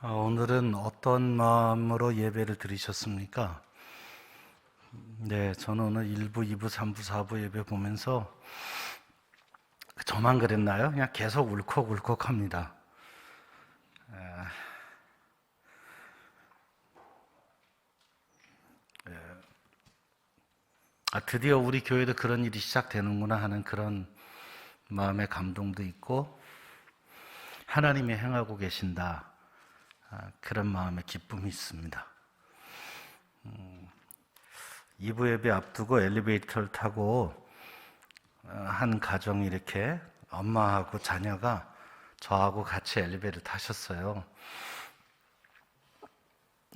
오늘은 어떤 마음으로 예배를 드리셨습니까? 네, 저는 오늘 1부, 2부, 3부, 4부 예배 보면서 저만 그랬나요? 그냥 계속 울컥울컥 합니다. 드디어 우리 교회도 그런 일이 시작되는구나 하는 그런 마음의 감동도 있고, 하나님이 행하고 계신다, 그런 마음의 기쁨이 있습니다. 2부 예배 앞두고 엘리베이터를 타고 한 가정이 이렇게 엄마하고 자녀가 저하고 같이 엘리베이터를 타셨어요.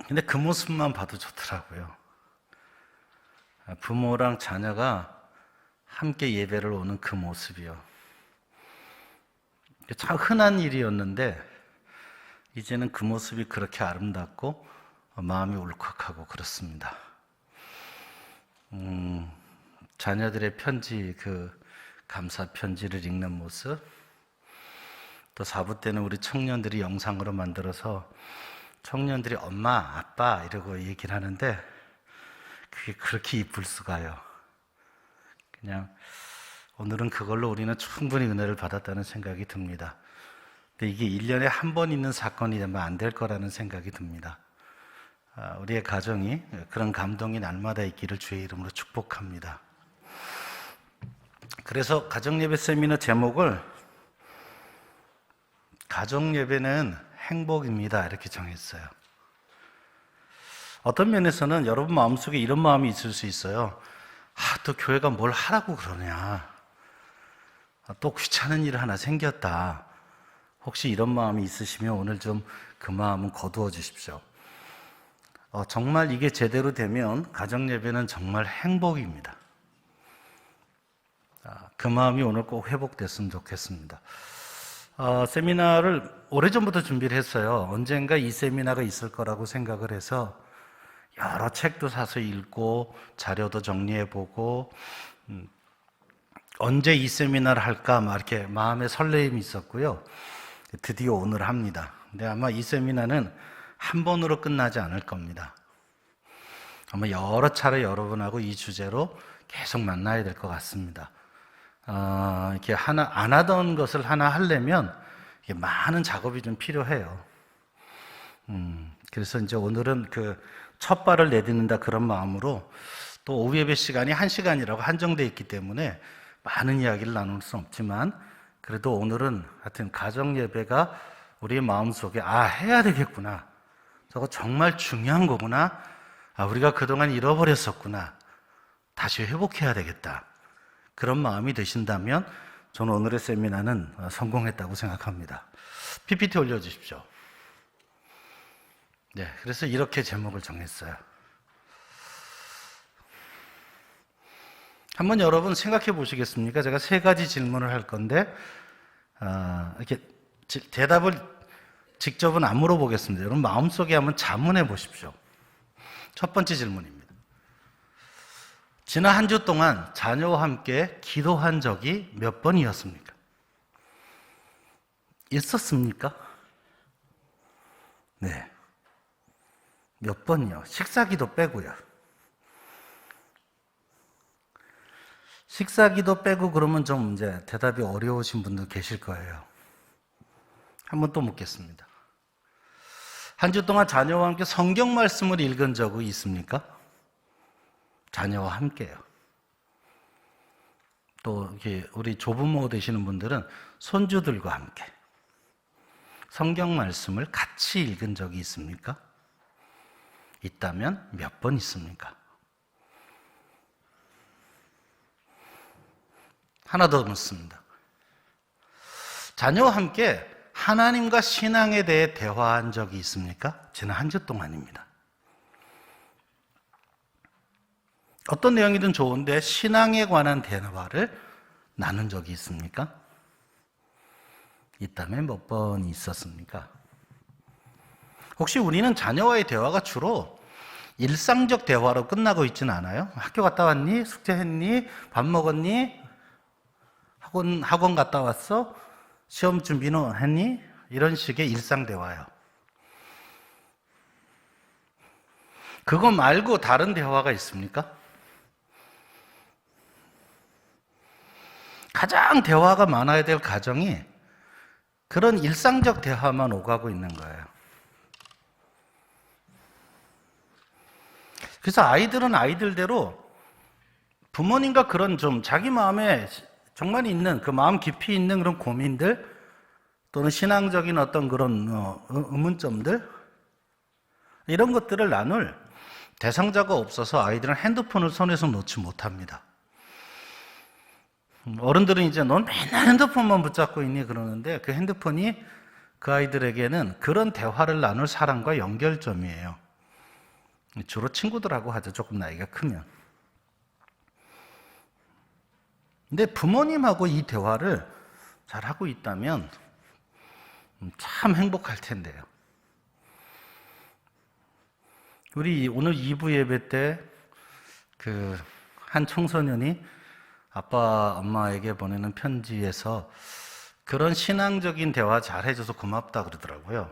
근데 그 모습만 봐도 좋더라고요. 부모랑 자녀가 함께 예배를 오는 그 모습이요. 참 흔한 일이었는데 이제는 그 모습이 그렇게 아름답고 마음이 울컥하고 그렇습니다. 자녀들의 편지, 감사 편지를 읽는 모습, 또 4부 때는 우리 청년들이 영상으로 만들어서 청년들이 엄마, 아빠 이러고 얘기를 하는데 그게 그렇게 이쁠 수가요. 그냥 오늘은 그걸로 우리는 충분히 은혜를 받았다는 생각이 듭니다. 근데 이게 1년에 한 번 있는 사건이 되면 안 될 거라는 생각이 듭니다. 우리의 가정이 그런 감동이 날마다 있기를 주의 이름으로 축복합니다. 그래서 가정예배 세미나 제목을 가정예배는 행복입니다 이렇게 정했어요. 어떤 면에서는 여러분 마음속에 이런 마음이 있을 수 있어요. 또 교회가 뭘 하라고 그러냐, 또 귀찮은 일 하나 생겼다. 혹시 이런 마음이 있으시면 오늘 좀 그 마음은 거두어 주십시오. 정말 이게 제대로 되면 가정예배는 정말 행복입니다. 그 마음이 오늘 꼭 회복됐으면 좋겠습니다. 세미나를 오래전부터 준비를 했어요. 언젠가 이 세미나가 있을 거라고 생각을 해서 여러 책도 사서 읽고 자료도 정리해보고 언제 이 세미나를 할까 막 이렇게 마음에 설레임이 있었고요. 드디어 오늘 합니다. 근데 아마 이 세미나는 한 번으로 끝나지 않을 겁니다. 아마 여러 차례 여러분하고 이 주제로 계속 만나야 될 것 같습니다. 이렇게 하나 안 하던 것을 하나 하려면 많은 작업이 좀 필요해요. 그래서 이제 오늘은 첫 발을 내딛는다 그런 마음으로, 또 오후 예배 시간이 1시간이라고 한정되어 있기 때문에 많은 이야기를 나눌 수는 없지만, 그래도 오늘은 하여튼 가정 예배가 우리의 마음속에 해야 되겠구나, 저거 정말 중요한 거구나, 우리가 그동안 잃어버렸었구나, 다시 회복해야 되겠다, 그런 마음이 드신다면 저는 오늘의 세미나는 성공했다고 생각합니다. PPT 올려주십시오. 네, 그래서 이렇게 제목을 정했어요. 한번 여러분 생각해 보시겠습니까? 제가 3가지 질문을 할 건데 이렇게 대답을 직접은 안 물어보겠습니다. 여러분 마음속에 한번 자문해 보십시오. 첫 번째 질문입니다. 지난 한 주 동안 자녀와 함께 기도한 적이 몇 번이었습니까? 있었습니까? 네. 몇 번이요? 식사기도 빼고요. 식사기도 빼고 그러면 좀 이제 대답이 어려우신 분들 계실 거예요. 한번 또 묻겠습니다. 한 주 동안 자녀와 함께 성경 말씀을 읽은 적이 있습니까? 자녀와 함께요. 또 이렇게 우리 조부모 되시는 분들은 손주들과 함께 성경 말씀을 같이 읽은 적이 있습니까? 있다면 몇 번 있습니까? 하나 더 묻습니다. 자녀와 함께 하나님과 신앙에 대해 대화한 적이 있습니까? 지난 한 주 동안입니다. 어떤 내용이든 좋은데 신앙에 관한 대화를 나눈 적이 있습니까? 있다면 몇 번 있었습니까? 혹시 우리는 자녀와의 대화가 주로 일상적 대화로 끝나고 있지는 않아요? 학교 갔다 왔니? 숙제했니? 밥 먹었니? 학원 갔다 왔어? 시험 준비는 했니? 이런 식의 일상 대화요. 그거 말고 다른 대화가 있습니까? 가장 대화가 많아야 될 가정이 그런 일상적 대화만 오가고 있는 거예요. 그래서 아이들은 아이들대로 부모님과 그런 좀 자기 마음에 정말 있는 그 마음 깊이 있는 그런 고민들 또는 신앙적인 어떤 그런 의문점들 이런 것들을 나눌 대상자가 없어서 아이들은 핸드폰을 손에서 놓지 못합니다. 어른들은 이제 넌 맨날 핸드폰만 붙잡고 있니 그러는데 그 핸드폰이 그 아이들에게는 그런 대화를 나눌 사람과 연결점이에요. 주로 친구들하고 하죠. 조금 나이가 크면. 근데 부모님하고 이 대화를 잘 하고 있다면 참 행복할 텐데요. 우리 오늘 2부 예배 때 그 한 청소년이 아빠, 엄마에게 보내는 편지에서 그런 신앙적인 대화 잘 해줘서 고맙다 그러더라고요.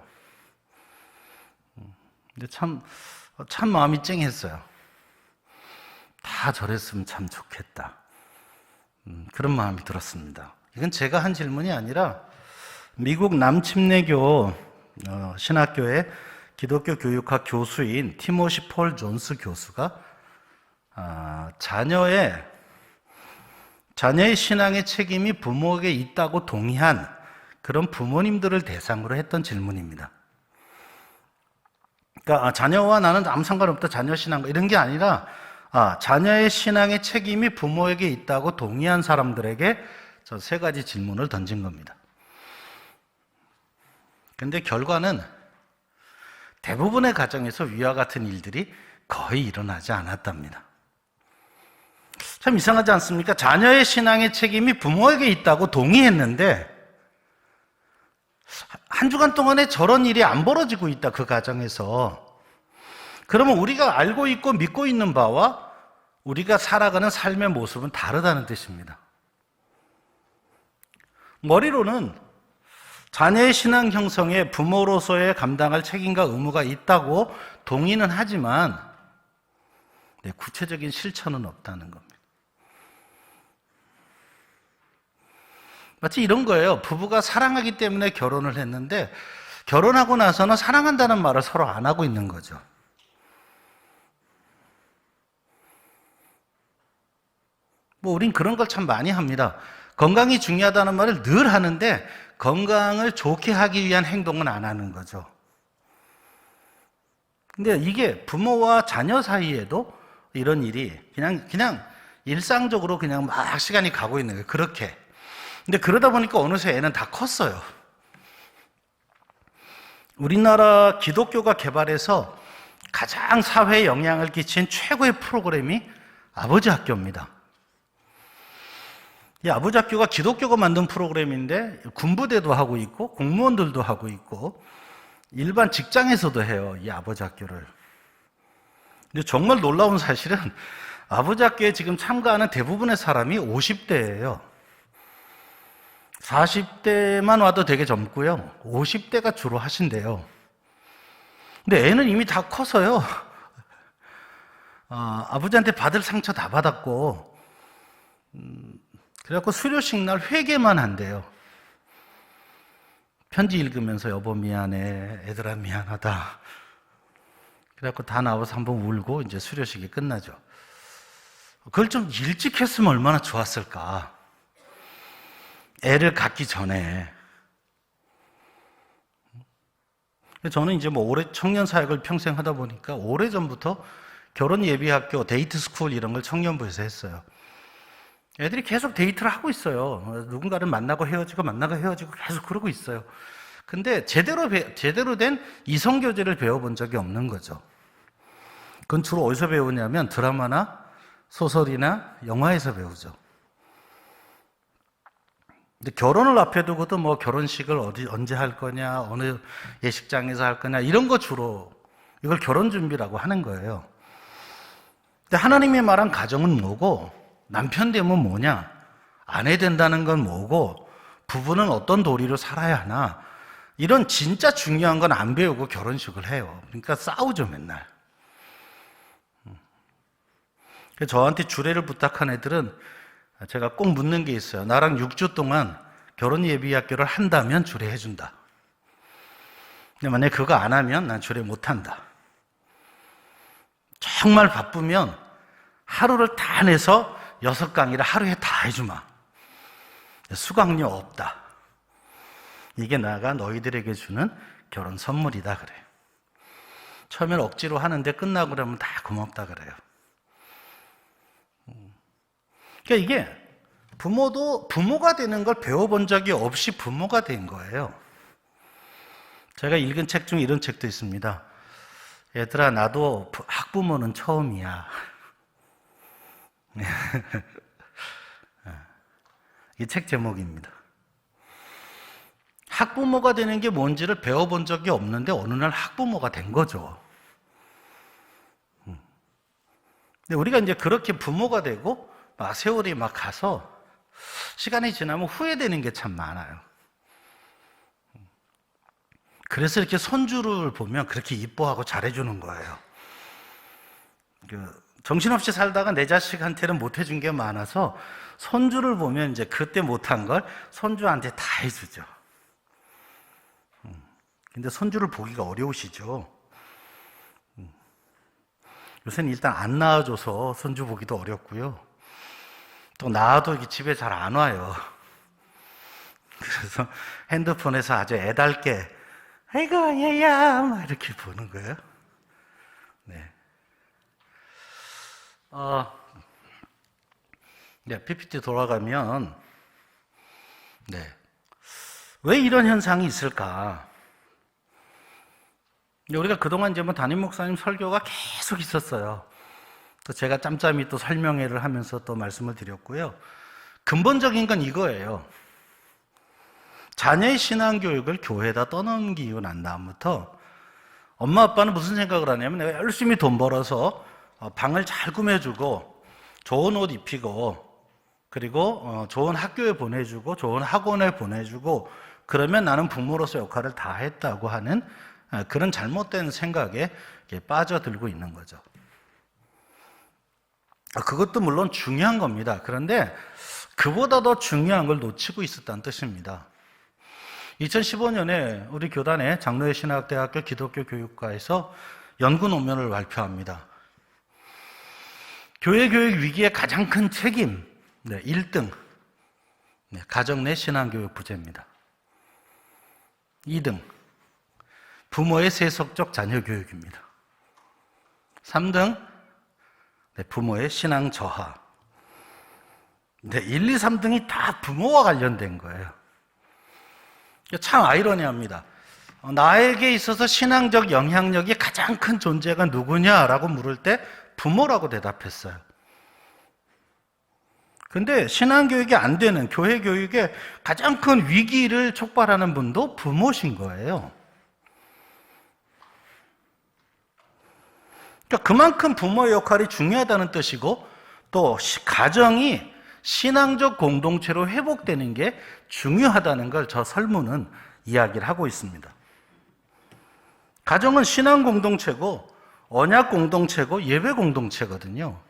근데 참 마음이 찡했어요. 다 저랬으면 참 좋겠다. 그런 마음이 들었습니다. 이건 제가 한 질문이 아니라 미국 남침례교 신학교의 기독교 교육학 교수인 티모시 폴 존스 교수가 자녀의 신앙의 책임이 부모에게 있다고 동의한 그런 부모님들을 대상으로 했던 질문입니다. 그러니까 자녀와 나는 아무 상관없다, 자녀 신앙 이런 게 아니라 자녀의 신앙의 책임이 부모에게 있다고 동의한 사람들에게 저 세 가지 질문을 던진 겁니다. 근데 결과는 대부분의 가정에서 위와 같은 일들이 거의 일어나지 않았답니다. 참 이상하지 않습니까? 자녀의 신앙의 책임이 부모에게 있다고 동의했는데 한 주간 동안에 저런 일이 안 벌어지고 있다, 그 가정에서. 그러면 우리가 알고 있고 믿고 있는 바와 우리가 살아가는 삶의 모습은 다르다는 뜻입니다. 머리로는 자녀의 신앙 형성에 부모로서의 감당할 책임과 의무가 있다고 동의는 하지만 구체적인 실천은 없다는 겁니다. 마치 이런 거예요. 부부가 사랑하기 때문에 결혼을 했는데 결혼하고 나서는 사랑한다는 말을 서로 안 하고 있는 거죠. 우린 그런 걸 참 많이 합니다. 건강이 중요하다는 말을 늘 하는데 건강을 좋게 하기 위한 행동은 안 하는 거죠. 근데 이게 부모와 자녀 사이에도 이런 일이 그냥 일상적으로 그냥 막 시간이 가고 있는 거예요. 그렇게. 근데 그러다 보니까 어느새 애는 다 컸어요. 우리나라 기독교가 개발해서 가장 사회에 영향을 끼친 최고의 프로그램이 아버지 학교입니다. 이 아버지 학교가 기독교가 만든 프로그램인데 군부대도 하고 있고 공무원들도 하고 있고 일반 직장에서도 해요, 이 아버지 학교를. 근데 정말 놀라운 사실은 아버지 학교에 지금 참가하는 대부분의 사람이 50대예요. 40대만 와도 되게 젊고요. 50대가 주로 하신대요. 근데 애는 이미 다 커서요. 아버지한테 받을 상처 다 받았고, 그래갖고 수료식 날 회개만 한대요. 편지 읽으면서 여보 미안해, 애들아 미안하다. 그래갖고 다 나와서 한번 울고 이제 수료식이 끝나죠. 그걸 좀 일찍 했으면 얼마나 좋았을까. 애를 갖기 전에. 저는 이제 오래 청년 사역을 평생 하다 보니까 오래전부터 결혼 예비학교, 데이트 스쿨 이런 걸 청년부에서 했어요. 애들이 계속 데이트를 하고 있어요. 누군가를 만나고 헤어지고 만나고 헤어지고 계속 그러고 있어요. 근데 제대로 된 이성교제를 배워본 적이 없는 거죠. 그건 주로 어디서 배우냐면 드라마나 소설이나 영화에서 배우죠. 근데 결혼을 앞에 두고도 결혼식을 언제 할 거냐, 어느 예식장에서 할 거냐, 이런 거 주로 이걸 결혼 준비라고 하는 거예요. 근데 하나님이 말한 가정은 뭐고, 남편 되면 뭐냐, 아내 된다는 건 뭐고, 부부는 어떤 도리로 살아야 하나, 이런 진짜 중요한 건 안 배우고 결혼식을 해요. 그러니까 싸우죠, 맨날. 저한테 주례를 부탁한 애들은 제가 꼭 묻는 게 있어요. 나랑 6주 동안 결혼 예비 학교를 한다면 주례해준다. 근데 만약에 그거 안 하면 난 주례 못한다. 정말 바쁘면 하루를 다 내서 6강의를 하루에 다 해주마. 수강료 없다. 이게 나가 너희들에게 주는 결혼 선물이다 그래요. 처음엔 억지로 하는데 끝나고 그러면 다 고맙다 그래요. 그러니까 이게 부모도 부모가 되는 걸 배워본 적이 없이 부모가 된 거예요. 제가 읽은 책 중에 이런 책도 있습니다. 얘들아, 나도 학부모는 처음이야. 이 책 제목입니다. 학부모가 되는 게 뭔지를 배워본 적이 없는데 어느 날 학부모가 된 거죠. 근데 우리가 이제 그렇게 부모가 되고 막 세월이 막 가서 시간이 지나면 후회되는 게 참 많아요. 그래서 이렇게 손주를 보면 그렇게 이뻐하고 잘해주는 거예요. 정신없이 살다가 내 자식한테는 못해준 게 많아서 손주를 보면 이제 그때 못한 걸 손주한테 다 해주죠. 근데 손주를 보기가 어려우시죠. 요새는 일단 안 낳아줘서 손주 보기도 어렵고요. 또 낳아도 집에 잘 안 와요. 그래서 핸드폰에서 아주 애달게 아이고 얘야 막 이렇게 보는 거예요. 네. PPT 돌아가면 왜 이런 현상이 있을까? 우리가 그동안 이제 담임 목사님 설교가 계속 있었어요. 또 제가 짬짬이 또 설명회를 하면서 또 말씀을 드렸고요. 근본적인 건 이거예요. 자녀의 신앙교육을 교회에다 떠넘기고 난 다음부터 엄마 아빠는 무슨 생각을 하냐면 내가 열심히 돈 벌어서 방을 잘 꾸며주고 좋은 옷 입히고 그리고 좋은 학교에 보내주고 좋은 학원에 보내주고 그러면 나는 부모로서 역할을 다 했다고 하는 그런 잘못된 생각에 빠져들고 있는 거죠. 그것도 물론 중요한 겁니다. 그런데 그보다 더 중요한 걸 놓치고 있었다는 뜻입니다. 2015년에 우리 교단의 장로회 신학대학교 기독교 교육과에서 연구 논문을 발표합니다. 교회 교육 위기의 가장 큰 책임 1등 가정 내 신앙교육 부재입니다. 2등 부모의 세속적 자녀 교육입니다. 3등 부모의 신앙 저하. 1, 2, 3등이 다 부모와 관련된 거예요. 참 아이러니합니다. 나에게 있어서 신앙적 영향력이 가장 큰 존재가 누구냐라고 물을 때 부모라고 대답했어요. 근데 신앙교육이 안 되는 교회 교육에 가장 큰 위기를 촉발하는 분도 부모신 거예요. 그러니까 그만큼 부모의 역할이 중요하다는 뜻이고 또 가정이 신앙적 공동체로 회복되는 게 중요하다는 걸 저 설문은 이야기를 하고 있습니다. 가정은 신앙 공동체고 언약 공동체고 예배 공동체거든요.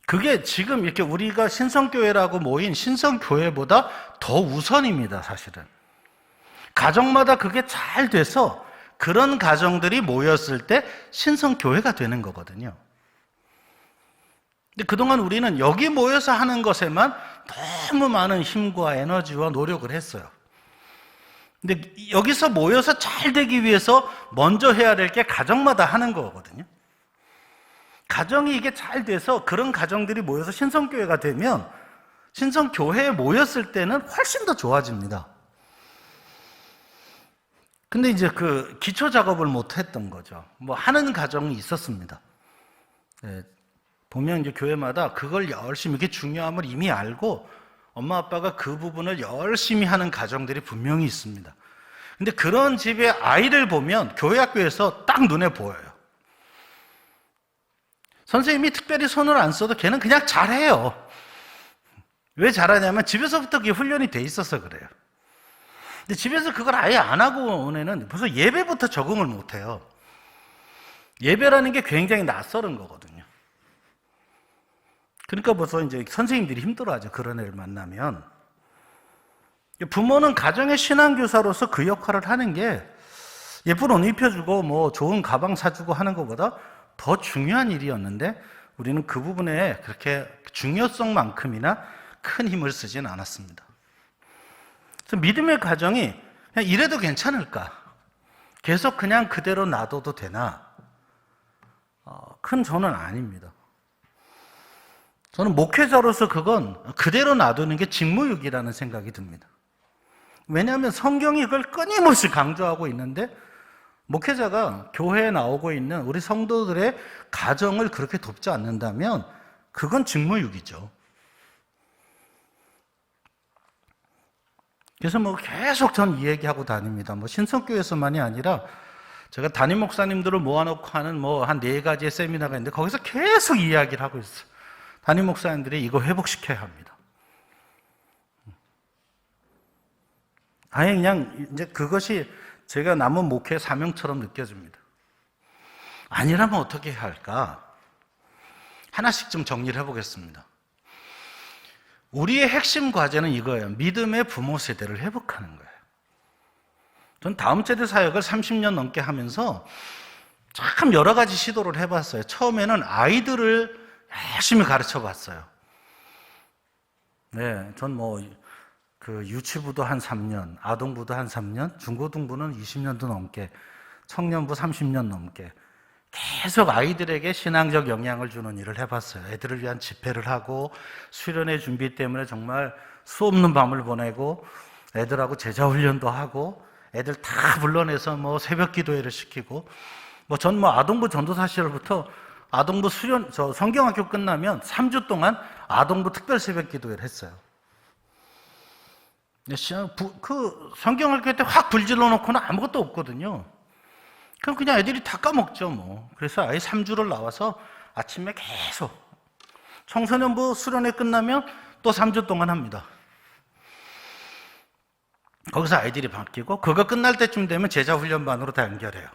그게 지금 이렇게 우리가 신성교회라고 모인 신성교회보다 더 우선입니다, 사실은. 가정마다 그게 잘 돼서 그런 가정들이 모였을 때 신성교회가 되는 거거든요. 근데 그동안 우리는 여기 모여서 하는 것에만 너무 많은 힘과 에너지와 노력을 했어요. 근데 여기서 모여서 잘 되기 위해서 먼저 해야 될 게 가정마다 하는 거거든요. 가정이 이게 잘 돼서 그런 가정들이 모여서 신성교회가 되면 신성교회에 모였을 때는 훨씬 더 좋아집니다. 근데 이제 그 기초 작업을 못 했던 거죠. 뭐 하는 가정이 있었습니다. 보면 이제 교회마다 그걸 열심히 이게 중요함을 이미 알고 엄마 아빠가 그 부분을 열심히 하는 가정들이 분명히 있습니다. 근데 그런 집의 아이를 보면 교회 학교에서 딱 눈에 보여요. 선생님이 특별히 손을 안 써도 걔는 그냥 잘해요. 왜 잘하냐면 집에서부터 그게 훈련이 돼 있어서 그래요. 근데 집에서 그걸 아예 안 하고 온 애는 벌써 예배부터 적응을 못 해요. 예배라는 게 굉장히 낯설은 거거든요. 그러니까 벌써 이제 선생님들이 힘들어하죠. 그런 애를 만나면. 부모는 가정의 신앙교사로서 그 역할을 하는 게 예쁜 옷 입혀주고 뭐 좋은 가방 사주고 하는 것보다 더 중요한 일이었는데 우리는 그 부분에 그렇게 중요성만큼이나 큰 힘을 쓰진 않았습니다. 그래서 믿음의 가정이 그냥 이래도 괜찮을까? 계속 그냥 그대로 놔둬도 되나? 큰 저는 아닙니다. 저는 목회자로서 그건 그대로 놔두는 게 직무유기라는 생각이 듭니다. 왜냐하면 성경이 그걸 끊임없이 강조하고 있는데 목회자가 교회에 나오고 있는 우리 성도들의 가정을 그렇게 돕지 않는다면 그건 직무유기죠. 그래서 뭐 계속 전 이 얘기하고 다닙니다. 뭐 신성교회에서만이 아니라 제가 담임 목사님들을 모아놓고 하는 뭐 한 4가지의 세미나가 있는데 거기서 계속 이야기를 하고 있어요. 담임 목사님들이 이거 회복시켜야 합니다. 아예 그냥 이제 그것이 제가 남은 목회 사명처럼 느껴집니다. 아니라면 어떻게 해야 할까? 하나씩 좀 정리를 해보겠습니다. 우리의 핵심 과제는 이거예요. 믿음의 부모 세대를 회복하는 거예요. 전 다음 세대 사역을 30년 넘게 하면서 참 여러 가지 시도를 해봤어요. 처음에는 아이들을 열심히 가르쳐 봤어요. 네, 전 그 유치부도 한 3년, 아동부도 한 3년, 중고등부는 20년도 넘게, 청년부 30년 넘게 계속 아이들에게 신앙적 영향을 주는 일을 해봤어요. 애들을 위한 집회를 하고 수련회 준비 때문에 정말 수없는 밤을 보내고 애들하고 제자훈련도 하고 애들 다 불러내서 뭐 새벽 기도회를 시키고 전 아동부 전도사 시절부터 아동부 성경학교 끝나면 3주 동안 아동부 특별 새벽 기도회를 했어요. 그 성경학교 때 확 불질러 놓고는 아무것도 없거든요. 그럼 그냥 애들이 다 까먹죠, 뭐. 그래서 아예 3주를 나와서 아침에 계속 청소년부 수련회 끝나면 또 3주 동안 합니다. 거기서 아이들이 바뀌고 그거 끝날 때쯤 되면 제자훈련반으로 다 연결해요.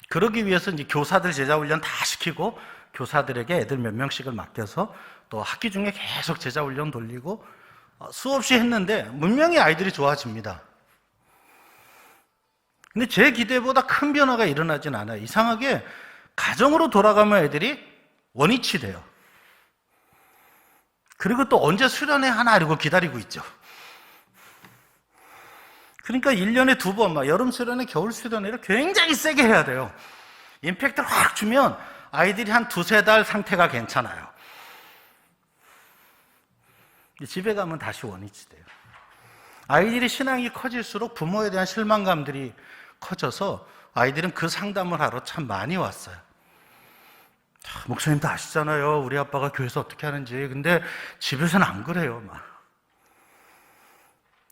그러기 위해서 이제 교사들 제자훈련 다 시키고 교사들에게 애들 몇 명씩을 맡겨서 또 학기 중에 계속 제자훈련 돌리고 수없이 했는데 분명히 아이들이 좋아집니다. 근데 제 기대보다 큰 변화가 일어나진 않아요. 이상하게 가정으로 돌아가면 애들이 원위치 돼요. 그리고 또 언제 수련회 하나 이러고 기다리고 있죠. 그러니까 1년에 2번, 여름 수련회, 겨울 수련회를 굉장히 세게 해야 돼요. 임팩트를 확 주면 아이들이 한 2-3달 상태가 괜찮아요. 집에 가면 다시 원위치 돼요. 아이들이 신앙이 커질수록 부모에 대한 실망감들이 커져서 아이들은 그 상담을 하러 참 많이 왔어요. 목사님도 아시잖아요. 우리 아빠가 교회에서 어떻게 하는지. 근데 집에서는 안 그래요.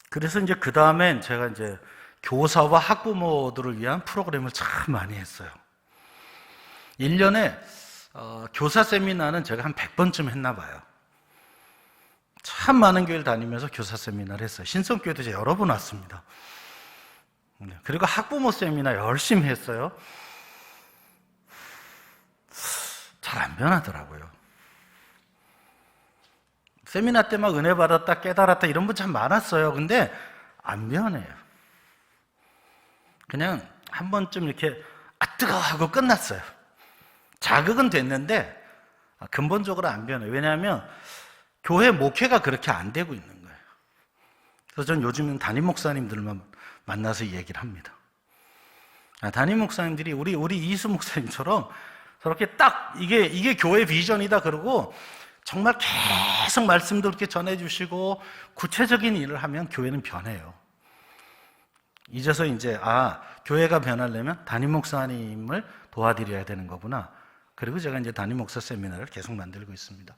그래서 이제 그 다음엔 제가 이제 교사와 학부모들을 위한 프로그램을 참 많이 했어요. 1년에 교사 세미나는 제가 한 100번쯤 했나 봐요. 참 많은 교회를 다니면서 교사 세미나를 했어요. 신성교회도 제가 여러 번 왔습니다. 그리고 학부모 세미나 열심히 했어요. 잘 안 변하더라고요. 세미나 때 막 은혜 받았다, 깨달았다 이런 분 참 많았어요. 근데 안 변해요. 그냥 한 번쯤 이렇게 뜨거워 하고 끝났어요. 자극은 됐는데 근본적으로 안 변해요. 왜냐하면 교회 목회가 그렇게 안 되고 있는 거예요. 그래서 전 요즘은 담임 목사님들만 만나서 얘기를 합니다. 담임 목사님들이 우리 이수 목사님처럼 저렇게 딱 이게 교회 비전이다 그러고 정말 계속 말씀도 이렇게 전해주시고 구체적인 일을 하면 교회는 변해요. 이제서 이제 교회가 변하려면 담임 목사님을 도와드려야 되는 거구나. 그리고 제가 이제 담임 목사 세미나를 계속 만들고 있습니다.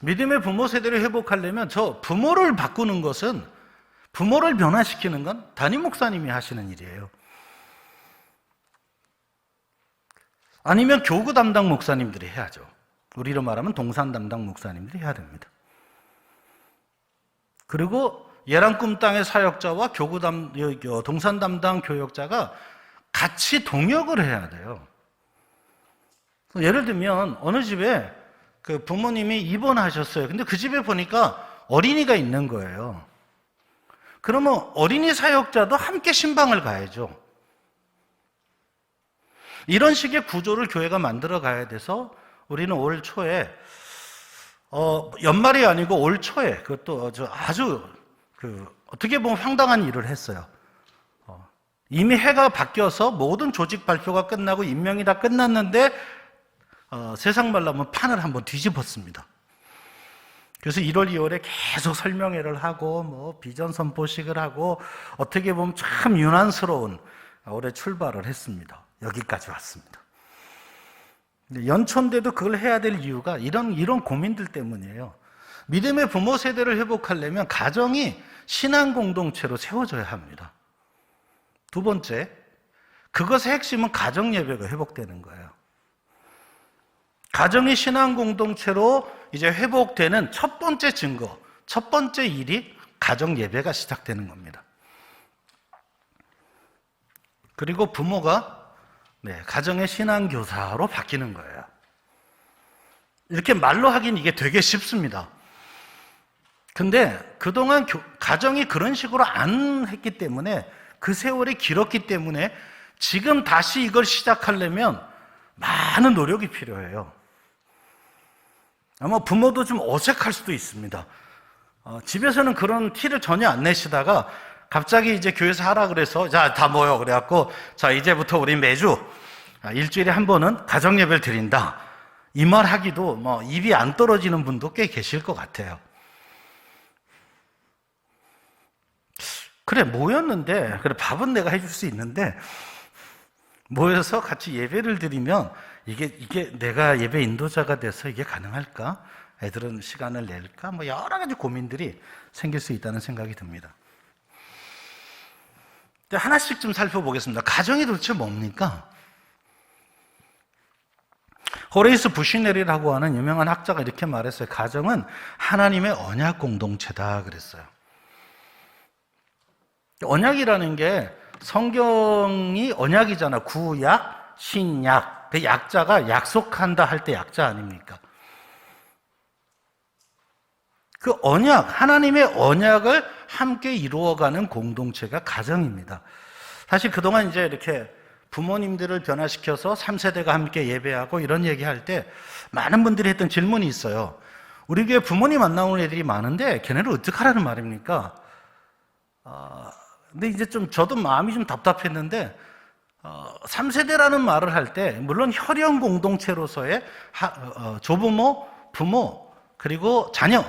믿음의 부모 세대를 회복하려면 부모를 바꾸는 것은 부모를 변화시키는 건 담임 목사님이 하시는 일이에요. 아니면 교구 담당 목사님들이 해야죠. 우리로 말하면 동산 담당 목사님들이 해야 됩니다. 그리고 예랑 꿈 땅의 사역자와 동산 담당 교역자가 같이 동역을 해야 돼요. 예를 들면 어느 집에 그 부모님이 입원하셨어요. 근데 그 집에 보니까 어린이가 있는 거예요. 그러면 어린이 사역자도 함께 신방을 가야죠. 이런 식의 구조를 교회가 만들어 가야 돼서 우리는 올 초에 연말이 아니고 올 초에 그것도 아주 어떻게 보면 황당한 일을 했어요. 이미 해가 바뀌어서 모든 조직 발표가 끝나고 임명이 다 끝났는데 세상 말라면 판을 한번 뒤집었습니다. 그래서 1월, 2월에 계속 설명회를 하고 뭐 비전 선포식을 하고 어떻게 보면 참 유난스러운 올해 출발을 했습니다. 여기까지 왔습니다. 연초인데도 그걸 해야 될 이유가 이런 고민들 때문이에요. 믿음의 부모 세대를 회복하려면 가정이 신앙 공동체로 세워져야 합니다. 두 번째, 그것의 핵심은 가정 예배가 회복되는 거예요. 가정이 신앙 공동체로 이제 회복되는 첫 번째 증거, 첫 번째 일이 가정 예배가 시작되는 겁니다. 그리고 부모가 가정의 신앙 교사로 바뀌는 거예요. 이렇게 말로 하긴 이게 되게 쉽습니다. 근데 그동안 가정이 그런 식으로 안 했기 때문에 그 세월이 길었기 때문에 지금 다시 이걸 시작하려면 많은 노력이 필요해요. 아마 부모도 좀 어색할 수도 있습니다. 집에서는 그런 티를 전혀 안 내시다가 갑자기 이제 교회에서 하라 그래서 자, 다 모여 그래갖고 자, 이제부터 우리 매주 일주일에 한 번은 가정 예배를 드린다. 이 말 하기도 뭐 입이 안 떨어지는 분도 꽤 계실 것 같아요. 그래, 모였는데, 그래, 밥은 내가 해줄 수 있는데, 모여서 같이 예배를 드리면, 이게 내가 예배 인도자가 돼서 이게 가능할까? 애들은 시간을 낼까? 뭐 여러 가지 고민들이 생길 수 있다는 생각이 듭니다. 하나씩 좀 살펴보겠습니다. 가정이 도대체 뭡니까? 호레이스 부시넬이라고 하는 유명한 학자가 이렇게 말했어요. 가정은 하나님의 언약 공동체다 그랬어요. 언약이라는 게 성경이 언약이잖아. 구약, 신약. 그 약자가 약속한다 할 때 약자 아닙니까? 그 언약, 하나님의 언약을 함께 이루어가는 공동체가 가정입니다. 사실 그동안 이제 이렇게 부모님들을 변화시켜서 3세대가 함께 예배하고 이런 얘기할 때 많은 분들이 했던 질문이 있어요. 우리 교회 부모님 안 나오는 애들이 많은데 걔네를 어떡하라는 말입니까? 근데 이제 좀 저도 마음이 좀 답답했는데 3세대라는 말을 할 때 물론 혈연 공동체로서의 조부모, 부모, 그리고 자녀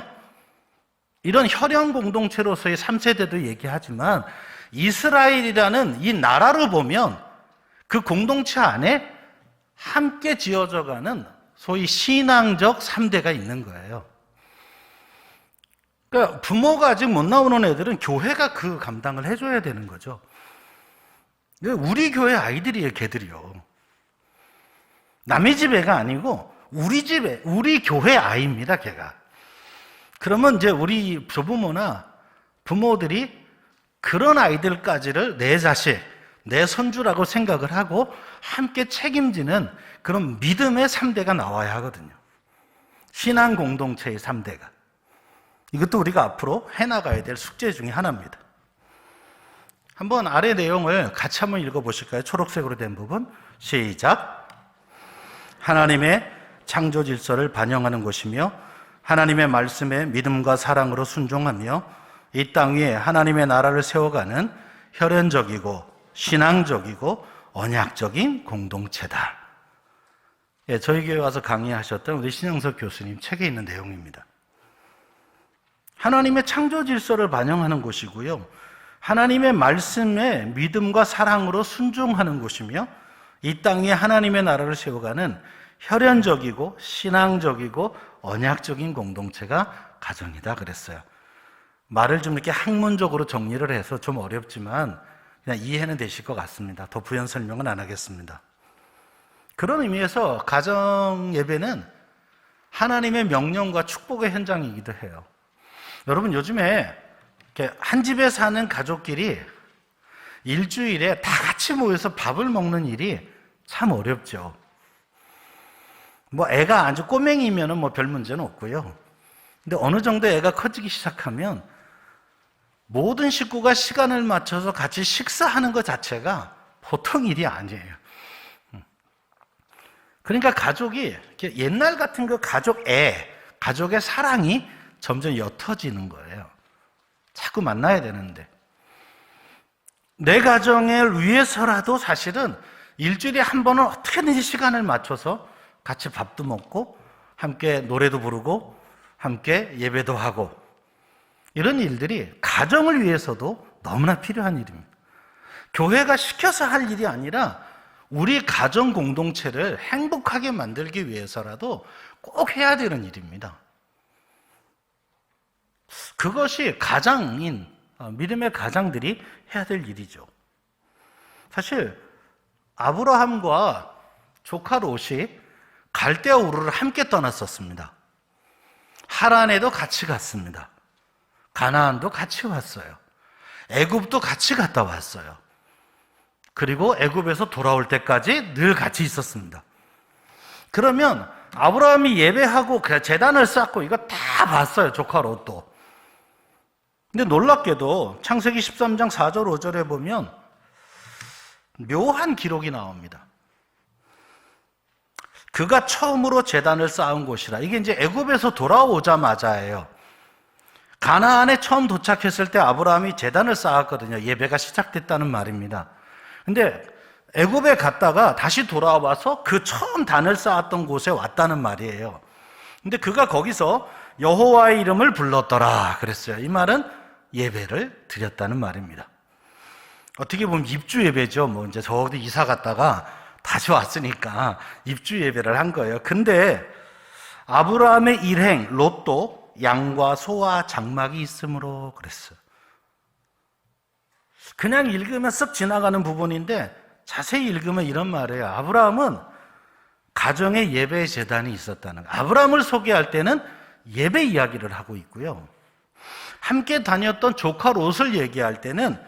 이런 혈연 공동체로서의 3세대도 얘기하지만 이스라엘이라는 이 나라로 보면 그 공동체 안에 함께 지어져가는 소위 신앙적 3대가 있는 거예요. 그러니까 부모가 아직 못 나오는 애들은 교회가 그 감당을 해줘야 되는 거죠. 우리 교회 아이들이에요, 걔들이요. 남의 집 애가 아니고 우리 집에, 우리 교회 아이입니다, 걔가. 그러면 이제 우리 조부모나 부모들이 그런 아이들까지를 내 자식, 내 손주라고 생각을 하고 함께 책임지는 그런 믿음의 3대가 나와야 하거든요. 신앙 공동체의 3대가. 이것도 우리가 앞으로 해나가야 될 숙제 중에 하나입니다. 한번 아래 내용을 같이 한번 읽어보실까요? 초록색으로 된 부분. 시작. 하나님의 창조 질서를 반영하는 곳이며 하나님의 말씀에 믿음과 사랑으로 순종하며 이 땅 위에 하나님의 나라를 세워가는 혈연적이고 신앙적이고 언약적인 공동체다. 예, 저희 교회 와서 강의하셨던 우리 신영석 교수님 책에 있는 내용입니다. 하나님의 창조 질서를 반영하는 곳이고요. 하나님의 말씀에 믿음과 사랑으로 순종하는 곳이며 이 땅에 하나님의 나라를 세워가는 혈연적이고 신앙적이고 언약적인 공동체가 가정이다 그랬어요. 말을 좀 이렇게 학문적으로 정리를 해서 좀 어렵지만 그냥 이해는 되실 것 같습니다. 더 부연 설명은 안 하겠습니다. 그런 의미에서 가정 예배는 하나님의 명령과 축복의 현장이기도 해요. 여러분 요즘에 이렇게 한 집에 사는 가족끼리 일주일에 다 같이 모여서 밥을 먹는 일이 참 어렵죠. 뭐 애가 아주 꼬맹이면은 뭐 별 문제는 없고요. 근데 어느 정도 애가 커지기 시작하면 모든 식구가 시간을 맞춰서 같이 식사하는 것 자체가 보통 일이 아니에요. 그러니까 가족이 옛날 같은 그 가족의 사랑이 점점 옅어지는 거예요. 자꾸 만나야 되는데. 내 가정을 위해서라도 사실은 일주일에 한 번은 어떻게든지 시간을 맞춰서 같이 밥도 먹고 함께 노래도 부르고 함께 예배도 하고 이런 일들이 가정을 위해서도 너무나 필요한 일입니다. 교회가 시켜서 할 일이 아니라 우리 가정 공동체를 행복하게 만들기 위해서라도 꼭 해야 되는 일입니다. 그것이 가장인 믿음의 가장들이 해야 될 일이죠. 사실 아브라함과 조카 롯이 갈대아 우르를 함께 떠났었습니다. 하란에도 같이 갔습니다. 가나안도 같이 왔어요. 애굽도 같이 갔다 왔어요. 그리고 애굽에서 돌아올 때까지 늘 같이 있었습니다. 그러면 아브라함이 예배하고 제단을 쌓고 이거 다 봤어요. 조카 롯도. 근데 놀랍게도 창세기 13장 4절 5절에 보면 묘한 기록이 나옵니다. 그가 처음으로 제단을 쌓은 곳이라. 이게 이제 애굽에서 돌아오자마자예요. 가나안에 처음 도착했을 때 아브라함이 제단을 쌓았거든요. 예배가 시작됐다는 말입니다. 근데 애굽에 갔다가 다시 돌아와서 그 처음 단을 쌓았던 곳에 왔다는 말이에요. 근데 그가 거기서 여호와의 이름을 불렀더라 그랬어요. 이 말은 예배를 드렸다는 말입니다. 어떻게 보면 입주 예배죠. 뭐 이제 저기 이사 갔다가 다시 왔으니까 입주 예배를 한 거예요. 근데 아브라함의 일행 롯도 양과 소와 장막이 있으므로 그랬어요. 그냥 읽으면 쓱 지나가는 부분인데 자세히 읽으면 이런 말이에요. 아브라함은 가정에 예배 제단이 있었다는 거예요. 아브라함을 소개할 때는 예배 이야기를 하고 있고요. 함께 다녔던 조카 롯을 얘기할 때는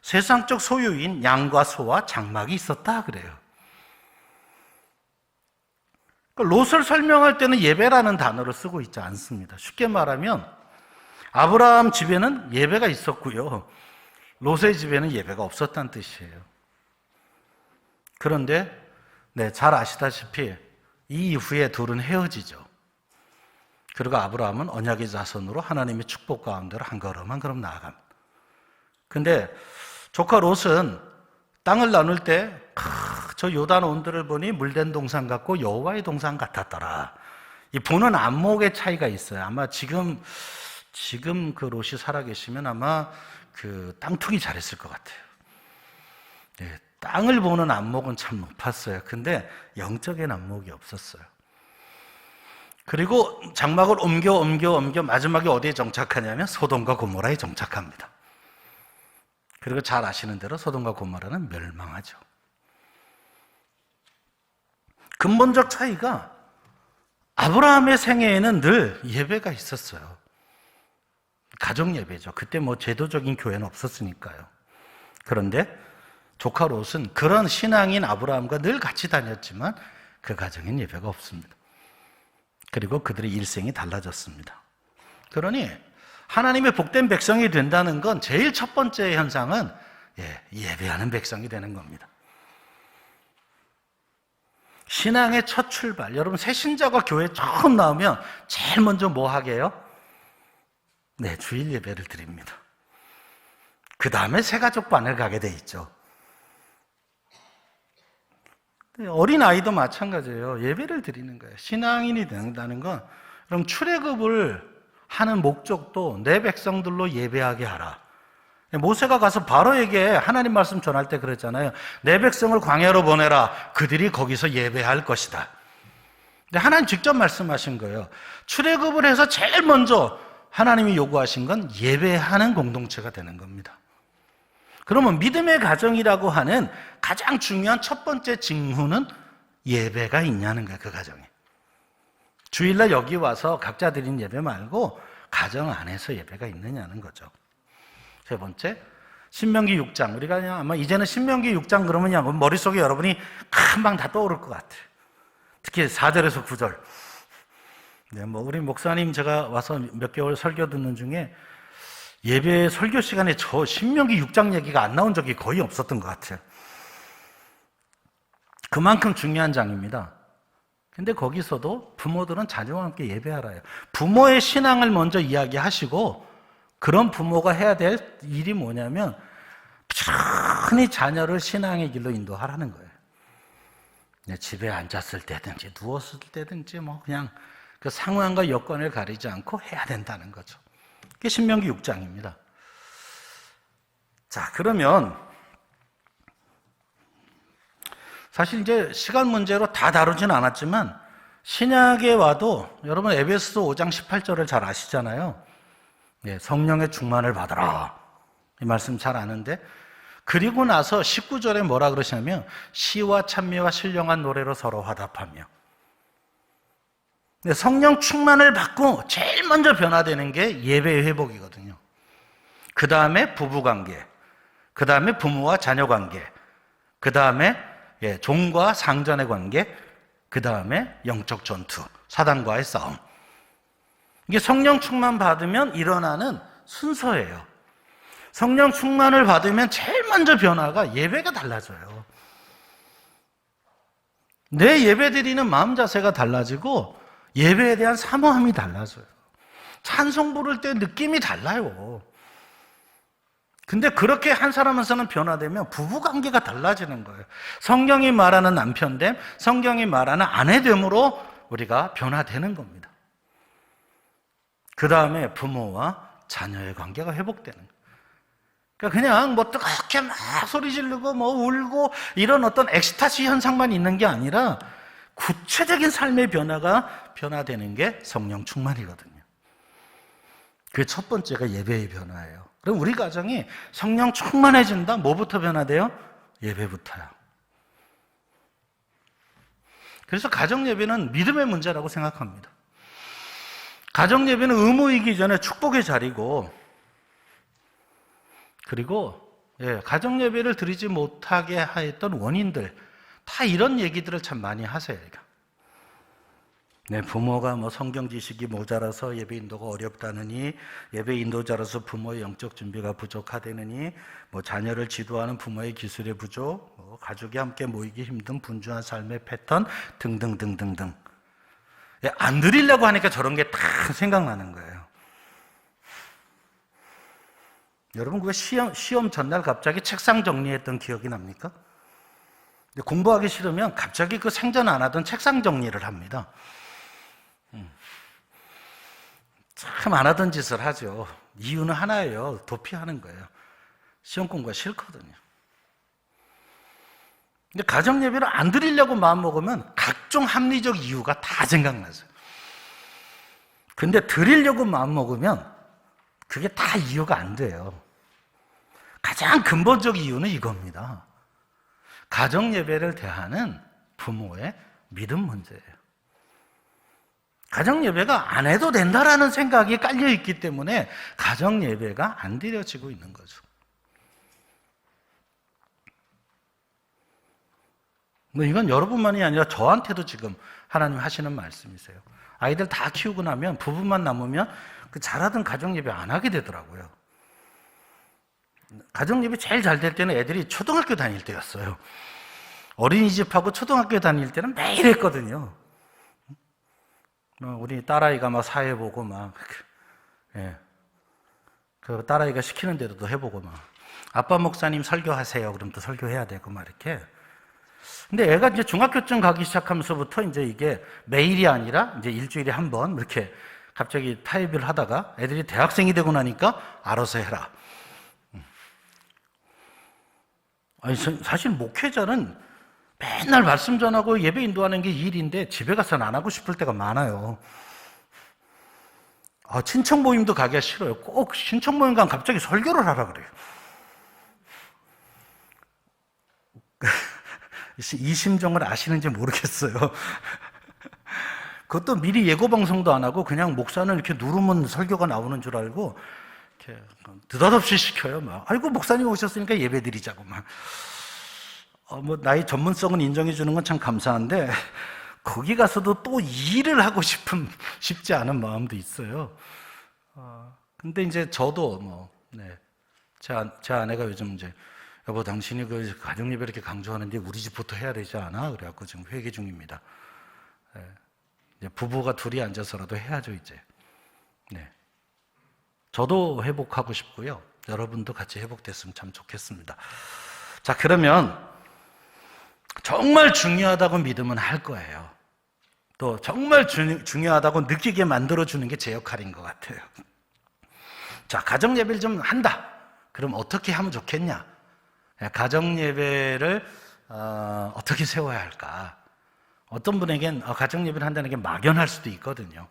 세상적 소유인 양과 소와 장막이 있었다 그래요. 롯을 설명할 때는 예배라는 단어를 쓰고 있지 않습니다. 쉽게 말하면 아브라함 집에는 예배가 있었고요. 롯의 집에는 예배가 없었다는 뜻이에요. 그런데 잘 아시다시피 이 이후에 둘은 헤어지죠. 그리고 아브라함은 언약의 자손으로 하나님의 축복 가운데로 한 걸음 한 걸음 나아갑니다. 근데 조카 롯은 땅을 나눌 때 저 요단 온들을 보니 물된 동산 같고 여호와의 동산 같았더라. 이 보는 안목의 차이가 있어요. 아마 지금 그 롯이 살아계시면 아마 그 땅투기 잘했을 것 같아요. 네, 땅을 보는 안목은 참 높았어요. 근데 영적인 안목이 없었어요. 그리고 장막을 옮겨 마지막에 어디에 정착하냐면 소돔과 고모라에 정착합니다. 그리고 잘 아시는 대로 소돔과 고모라는 멸망하죠. 근본적 차이가 아브라함의 생애에는 늘 예배가 있었어요. 가정 예배죠. 그때 뭐 제도적인 교회는 없었으니까요. 그런데 조카 롯은 그런 신앙인 아브라함과 늘 같이 다녔지만 그 가정엔 예배가 없습니다. 그리고 그들의 일생이 달라졌습니다. 그러니 하나님의 복된 백성이 된다는 건 제일 첫 번째 현상은 예배하는 백성이 되는 겁니다. 신앙의 첫 출발, 여러분 새신자가 교회에 처음 나오면 제일 먼저 뭐 하게 해요? 주일 예배를 드립니다. 그 다음에 새가족반을 가게 돼 있죠. 어린아이도 마찬가지예요. 예배를 드리는 거예요. 신앙인이 된다는 건 그럼 출애굽을 하는 목적도 내 백성들로 예배하게 하라. 모세가 가서 바로에게 하나님 말씀 전할 때 그랬잖아요. 내 백성을 광야로 보내라. 그들이 거기서 예배할 것이다. 근데 하나님 직접 말씀하신 거예요. 출애굽을 해서 제일 먼저 하나님이 요구하신 건 예배하는 공동체가 되는 겁니다. 그러면 믿음의 가정이라고 하는 가장 중요한 첫 번째 징후는 예배가 있냐는 거예요. 그 가정에. 주일날 여기 와서 각자 드린 예배 말고 가정 안에서 예배가 있느냐는 거죠. 세 번째, 신명기 6장. 우리가 그냥 아마 이제는 신명기 6장 그러면 그냥 머릿속에 여러분이 금방 다 떠오를 것 같아요. 특히 4절에서 9절. 네, 뭐 우리 목사님 제가 와서 몇 개월 설교 듣는 중에 예배 설교 시간에 저 신명기 6장 얘기가 안 나온 적이 거의 없었던 것 같아요. 그만큼 중요한 장입니다. 근데 거기서도 부모들은 자녀와 함께 예배하라요. 부모의 신앙을 먼저 이야기하시고 그런 부모가 해야 될 일이 뭐냐면 편히 자녀를 신앙의 길로 인도하라는 거예요. 집에 앉았을 때든지 누웠을 때든지 뭐 그냥 그 상황과 여건을 가리지 않고 해야 된다는 거죠. 그게 신명기 6장입니다. 자, 그러면 사실 이제 시간 문제로 다 다루진 않았지만 신약에 와도 여러분 에베소서 5장 18절을 잘 아시잖아요. 성령의 충만을 받아라. 이 말씀 잘 아는데 그리고 나서 19절에 뭐라 그러시냐면 시와 찬미와 신령한 노래로 서로 화답하며. 성령 충만을 받고 제일 먼저 변화되는 게 예배의 회복이거든요. 그 다음에 부부관계, 그 다음에 부모와 자녀관계, 그 다음에 종과 상전의 관계, 그 다음에 영적 전투, 사단과의 싸움. 이게 성령 충만 받으면 일어나는 순서예요. 성령 충만을 받으면 제일 먼저 변화가 예배가 달라져요. 내 예배 드리는 마음 자세가 달라지고 예배에 대한 사모함이 달라져요. 찬송 부를 때 느낌이 달라요. 근데 그렇게 한 사람 한 사람 변화되면 부부관계가 달라지는 거예요. 성경이 말하는 남편됨, 성경이 말하는 아내됨으로 우리가 변화되는 겁니다. 그 다음에 부모와 자녀의 관계가 회복되는 거예요. 그러니까 그냥 뭐 뜨겁게 막 소리 지르고 뭐 울고 이런 어떤 엑스타시 현상만 있는 게 아니라 구체적인 삶의 변화되는 게 성령 충만이거든요. 그 첫 번째가 예배의 변화예요. 그럼 우리 가정이 성령 충만해진다? 뭐부터 변화돼요? 예배부터요. 그래서 가정 예배는 믿음의 문제라고 생각합니다. 가정 예배는 의무이기 전에 축복의 자리고, 그리고 가정 예배를 드리지 못하게 했던 원인들, 다 이런 얘기들을 참 많이 하세요. 부모가 뭐 성경 지식이 모자라서 예배 인도가 어렵다느니, 예배 인도자로서 부모의 영적 준비가 부족하다느니, 뭐 자녀를 지도하는 부모의 기술의 부족, 가족이 함께 모이기 힘든 분주한 삶의 패턴 등등등등등. 안 드리려고 하니까 저런 게 다 생각나는 거예요. 여러분 그거 시험 전날 갑자기 책상 정리했던 기억이 납니까? 공부하기 싫으면 갑자기 그 생전 안 하던 책상 정리를 합니다. 참 안 하던 짓을 하죠. 이유는 하나예요. 도피하는 거예요. 시험 공부가 싫거든요. 근데 가정 예배를 안 드리려고 마음먹으면 각종 합리적 이유가 다 생각나죠. 근데 드리려고 마음먹으면 그게 다 이유가 안 돼요. 가장 근본적 이유는 이겁니다. 가정 예배를 대하는 부모의 믿음 문제예요. 가정 예배가 안 해도 된다라는 생각이 깔려 있기 때문에 가정 예배가 안 드려지고 있는 거죠. 뭐 이건 여러분만이 아니라 저한테도 지금 하나님 하시는 말씀이세요. 아이들 다 키우고 나면 부부만 남으면 그 잘하던 가정 예배 안 하게 되더라고요. 가정 예배 제일 잘 될 때는 애들이 초등학교 다닐 때였어요. 어린이집하고 초등학교 다닐 때는 매일 했거든요. 우리 딸아이가 막 사회 보고 막, 그 딸아이가 시키는 대로도 해보고 막, 아빠 목사님 설교하세요. 그럼 또 설교해야 되고 막 이렇게. 근데 애가 이제 중학교쯤 가기 시작하면서부터 이제 이게 매일이 아니라 이제 일주일에 한 번 이렇게 갑자기 타협을 하다가 애들이 대학생이 되고 나니까 알아서 해라. 아니, 사실 목회자는 맨날 말씀 전하고 예배 인도하는 게 일인데 집에 가서는 안 하고 싶을 때가 많아요. 친척 모임도 가기가 싫어요. 꼭 친척 모임 가면 갑자기 설교를 하라 그래요. 이 심정을 아시는지 모르겠어요. 그것도 미리 예고 방송도 안 하고 그냥 목사는 이렇게 누르면 설교가 나오는 줄 알고 이렇게 느닷없이 시켜요. 막 아이고 목사님 오셨으니까 예배 드리자고 막. 뭐 나의 전문성은 인정해 주는 건 참 감사한데 거기 가서도 또 일을 하고 싶지 않은 마음도 있어요. 근데 이제 저도 제 아내가 요즘 이제 여보 당신이 그 가정예배 이렇게 강조하는데 우리 집부터 해야 되지 않아? 그래갖고 지금 회개 중입니다. 이제 부부가 둘이 앉아서라도 해야죠 이제. 네. 저도 회복하고 싶고요. 여러분도 같이 회복됐으면 참 좋겠습니다. 자, 그러면 정말 중요하다고 믿으면 할 거예요. 또 정말 중요하다고 느끼게 만들어주는 게 제 역할인 것 같아요. 자, 가정예배를 좀 한다. 그럼 어떻게 하면 좋겠냐? 가정예배를 어떻게 세워야 할까? 어떤 분에겐 가정예배를 한다는 게 막연할 수도 있거든요.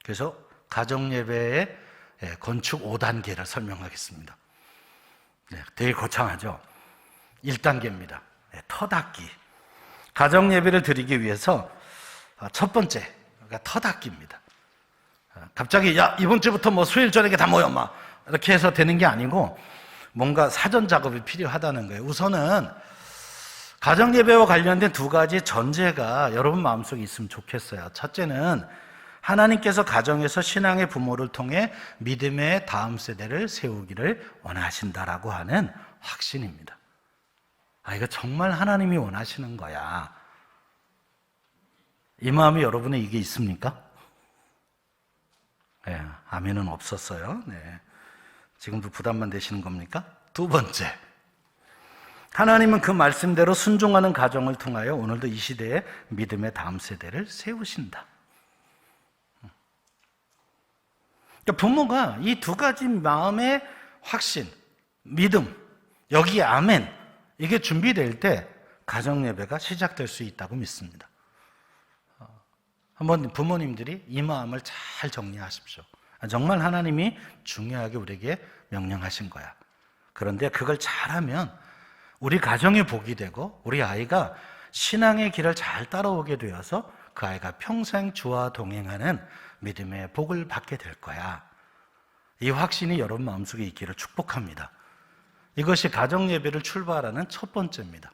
그래서 가정예배의 건축 5단계를 설명하겠습니다. 네, 되게 거창하죠? 1단계입니다. 터닫기. 가정예배를 드리기 위해서 첫 번째, 그러니까 터닫기입니다. 갑자기 야 이번 주부터 뭐 수요일 저녁에 다 모여 막 이렇게 해서 되는 게 아니고 뭔가 사전 작업이 필요하다는 거예요. 우선은 가정예배와 관련된 두 가지 전제가 여러분 마음속에 있으면 좋겠어요. 첫째는 하나님께서 가정에서 신앙의 부모를 통해 믿음의 다음 세대를 세우기를 원하신다라고 하는 확신입니다. 이거 정말 하나님이 원하시는 거야. 이 마음이 여러분의 이게 있습니까? 네, 아멘은 없었어요. 네. 지금도 부담만 되시는 겁니까? 두 번째, 하나님은 그 말씀대로 순종하는 가정을 통하여 오늘도 이 시대에 믿음의 다음 세대를 세우신다. 그러니까 부모가 이 두 가지 마음의 확신, 믿음, 여기에 아멘, 이게 준비될 때 가정예배가 시작될 수 있다고 믿습니다. 한번 부모님들이 이 마음을 잘 정리하십시오. 정말 하나님이 중요하게 우리에게 명령하신 거야. 그런데 그걸 잘하면 우리 가정이 복이 되고 우리 아이가 신앙의 길을 잘 따라오게 되어서 그 아이가 평생 주와 동행하는 믿음의 복을 받게 될 거야. 이 확신이 여러분 마음속에 있기를 축복합니다. 이것이 가정예배를 출발하는 첫 번째입니다.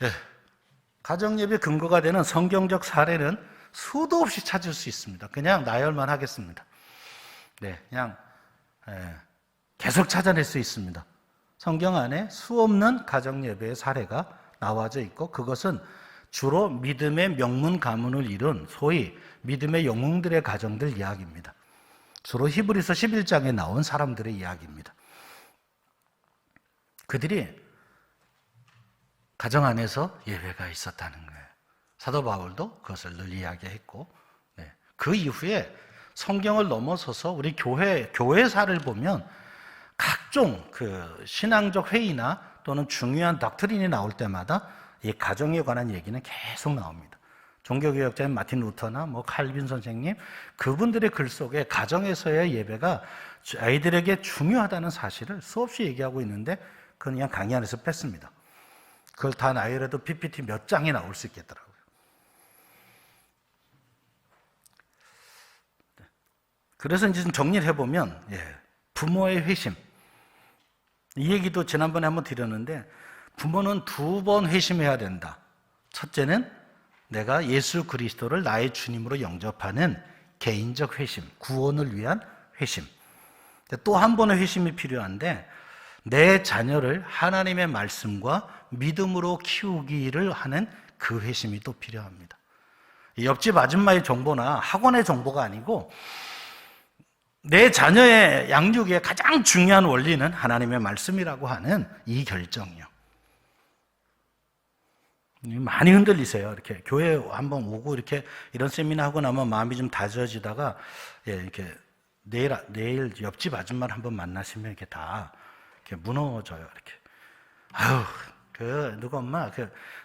네. 가정예배 근거가 되는 성경적 사례는 수도 없이 찾을 수 있습니다. 그냥 나열만 하겠습니다. 네, 그냥 계속 찾아낼 수 있습니다. 성경 안에 수없는 가정예배의 사례가 나와져 있고 그것은 주로 믿음의 명문 가문을 이룬 소위 믿음의 영웅들의 가정들 이야기입니다. 주로 히브리서 11장에 나온 사람들의 이야기입니다. 그들이 가정 안에서 예배가 있었다는 거예요. 사도 바울도 그것을 늘 이야기했고, 그 이후에 성경을 넘어서서 우리 교회사를 보면 각종 그 신앙적 회의나 또는 중요한 닥트린이 나올 때마다 이 가정에 관한 얘기는 계속 나옵니다. 종교개혁자인 마틴 루터나 칼빈 선생님, 그분들의 글 속에 가정에서의 예배가 아이들에게 중요하다는 사실을 수없이 얘기하고 있는데 그건 그냥 강의 안에서 뺐습니다. 그걸 다 나열해도 PPT 몇 장이 나올 수 있겠더라고요. 그래서 이제 좀 정리를 해보면, 부모의 회심. 이 얘기도 지난번에 한번 드렸는데, 부모는 2번 회심해야 된다. 첫째는 내가 예수 그리스도를 나의 주님으로 영접하는 개인적 회심, 구원을 위한 회심. 또 한 번의 회심이 필요한데, 내 자녀를 하나님의 말씀과 믿음으로 키우기를 하는 그 회심이 또 필요합니다. 옆집 아줌마의 정보나 학원의 정보가 아니고 내 자녀의 양육의 가장 중요한 원리는 하나님의 말씀이라고 하는 이 결정이요. 많이 흔들리세요. 이렇게 교회 한번 오고 이렇게 이런 세미나 하고 나면 마음이 좀 다져지다가 이렇게 내일 옆집 아줌마를 한번 만나시면 이렇게 다 이렇게 무너져요. 이렇게 누가 엄마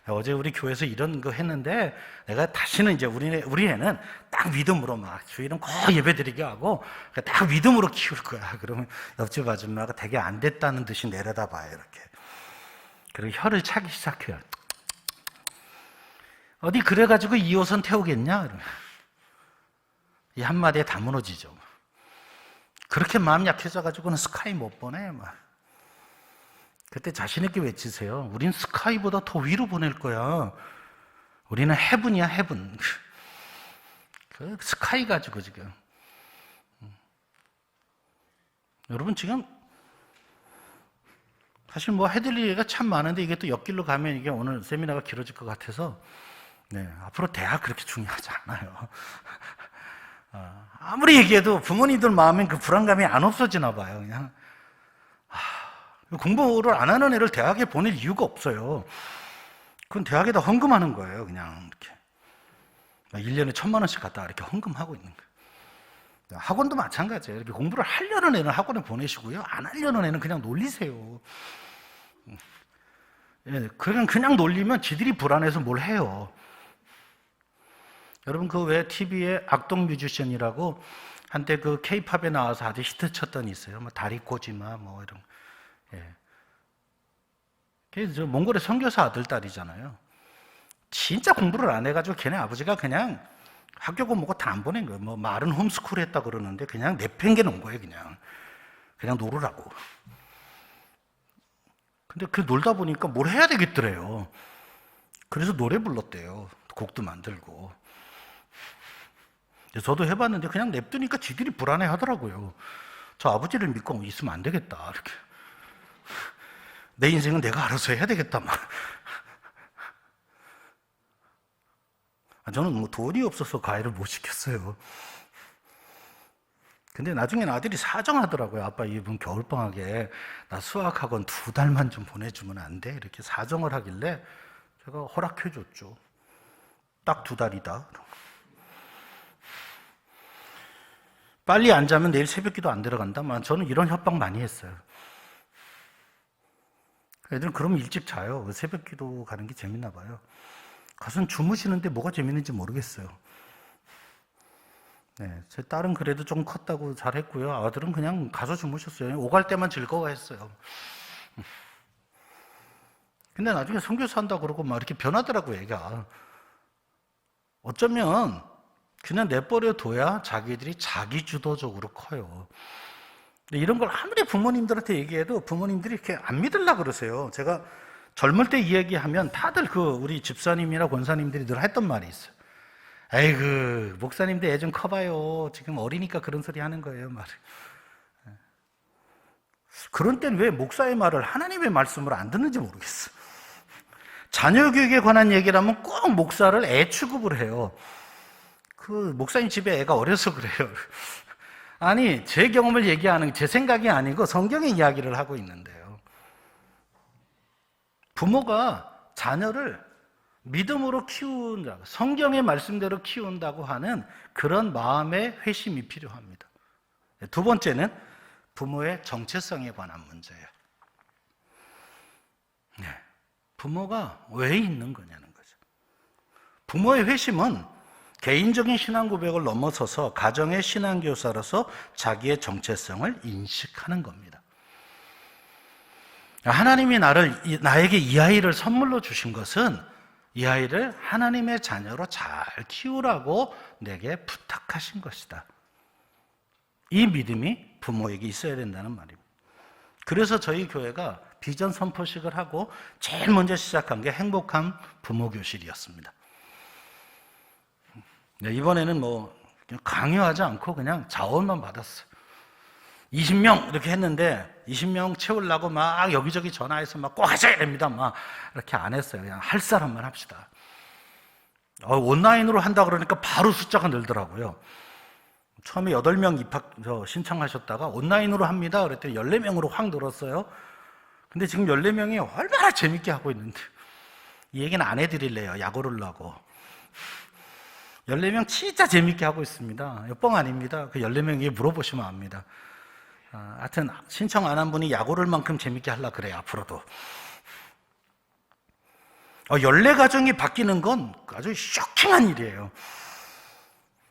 어제 우리 교회에서 이런 거 했는데 내가 다시는 이제 우리 애는 딱 믿음으로 막 주일은 꼭 예배드리게 하고 딱 믿음으로 키울 거야. 그러면 옆집 아줌마가 되게 안 됐다는 듯이 내려다봐요. 이렇게. 그리고 혀를 차기 시작해요. 어디 그래가지고 2호선 태우겠냐? 이 한마디에 다 무너지죠. 그렇게 마음 약해져가지고는 스카이 못 보내. 막. 그때 자신있게 외치세요. 우린 스카이보다 더 위로 보낼 거야. 우리는 헤븐이야, 헤븐. 그 스카이 가지고 지금. 여러분 지금 사실 뭐 해드릴 얘기가 참 많은데 이게 또 옆길로 가면 이게 오늘 세미나가 길어질 것 같아서 앞으로 대학 그렇게 중요하지 않아요. 아무리 얘기해도 부모님들 마음엔 그 불안감이 안 없어지나 봐요. 그냥 공부를 안 하는 애를 대학에 보낼 이유가 없어요. 그건 대학에다 헌금하는 거예요. 그냥 이렇게 1년에 1,000만 원씩 갖다 이렇게 헌금하고 있는 거예요. 학원도 마찬가지예요. 이렇게 공부를 하려는 애는 학원에 보내시고요, 안 하려는 애는 그냥 놀리세요. 그냥 놀리면 지들이 불안해서 뭘 해요. 여러분 그 왜 TV에 악동 뮤지션이라고 한때 그 K-팝에 나와서 아주 히트 쳤던 이 있어요. 뭐 다리코지마 뭐 이런. 저 몽골의 선교사 아들 딸이잖아요. 진짜 공부를 안 해가지고 걔네 아버지가 그냥 학교고 뭐고 다 안 보낸 거예요. 뭐 말은 홈스쿨 했다 그러는데 그냥 내팽개 놓은 거예요. 그냥 놀으라고. 근데 그 놀다 보니까 뭘 해야 되겠더래요. 그래서 노래 불렀대요. 곡도 만들고. 저도 해봤는데 그냥 냅두니까 지들이 불안해 하더라고요. 저 아버지를 믿고 있으면 안 되겠다. 이렇게. 내 인생은 내가 알아서 해야 되겠다. 막. 저는 뭐 돈이 없어서 과외를 못 시켰어요. 근데 나중엔 아들이 사정하더라고요. 아빠 이번 겨울방학에 나 수학학원 2달만 좀 보내주면 안 돼? 이렇게 사정을 하길래 제가 허락해줬죠. 딱 2달이다. 빨리 안 자면 내일 새벽기도 안 들어간다. 저는 이런 협박 많이 했어요. 애들은 그러면 일찍 자요. 새벽기도 가는 게 재밌나 봐요. 가서는 주무시는데 뭐가 재밌는지 모르겠어요. 제 딸은 그래도 좀 컸다고 잘했고요. 아들은 그냥 가서 주무셨어요. 오갈 때만 즐거워했어요. 근데 나중에 선교사 한다고 그러고 막 이렇게 변하더라고요, 애가. 어쩌면 그냥 내버려 둬야 자기들이 자기 주도적으로 커요. 근데 이런 걸 아무리 부모님들한테 얘기해도 부모님들이 이렇게 안 믿으려고 그러세요. 제가 젊을 때 이야기하면 다들 우리 집사님이나 권사님들이 늘 했던 말이 있어요. 에이그, 목사님들 애 좀 커봐요. 지금 어리니까 그런 소리 하는 거예요, 말을. 그런 땐 왜 목사의 말을, 하나님의 말씀을 안 듣는지 모르겠어. 자녀 교육에 관한 얘기를 하면 꼭 목사를 애 취급을 해요. 목사님 집에 애가 어려서 그래요. 아니, 제 경험을 얘기하는 제 생각이 아니고 성경의 이야기를 하고 있는데요. 부모가 자녀를 믿음으로 키운다, 성경의 말씀대로 키운다고 하는 그런 마음의 회심이 필요합니다. 두 번째는 부모의 정체성에 관한 문제예요. 부모가 왜 있는 거냐는 거죠. 부모의 회심은 개인적인 신앙 고백을 넘어서서 가정의 신앙교사로서 자기의 정체성을 인식하는 겁니다. 하나님이 나에게 이 아이를 선물로 주신 것은 이 아이를 하나님의 자녀로 잘 키우라고 내게 부탁하신 것이다. 이 믿음이 부모에게 있어야 된다는 말입니다. 그래서 저희 교회가 비전 선포식을 하고 제일 먼저 시작한 게 행복한 부모 교실이었습니다. 이번에는 강요하지 않고 그냥 자원만 받았어요. 20명 이렇게 했는데 20명 채우려고 막 여기저기 전화해서 막 꼭 하셔야 됩니다. 막 이렇게 안 했어요. 그냥 할 사람만 합시다. 온라인으로 한다 그러니까 바로 숫자가 늘더라고요. 처음에 8명 입학 신청하셨다가 온라인으로 합니다. 그랬더니 14명으로 확 늘었어요. 근데 지금 14명이 얼마나 재밌게 하고 있는데 이 얘기는 안 해드릴래요. 약 오르려고. 14명 진짜 재밌게 하고 있습니다. 뻥 아닙니다. 그 14명에게 물어보시면 압니다. 하여튼 신청 안 한 분이 약 오를 만큼 재밌게 하려고 그래요. 앞으로도. 14가정이 바뀌는 건 아주 쇼킹한 일이에요.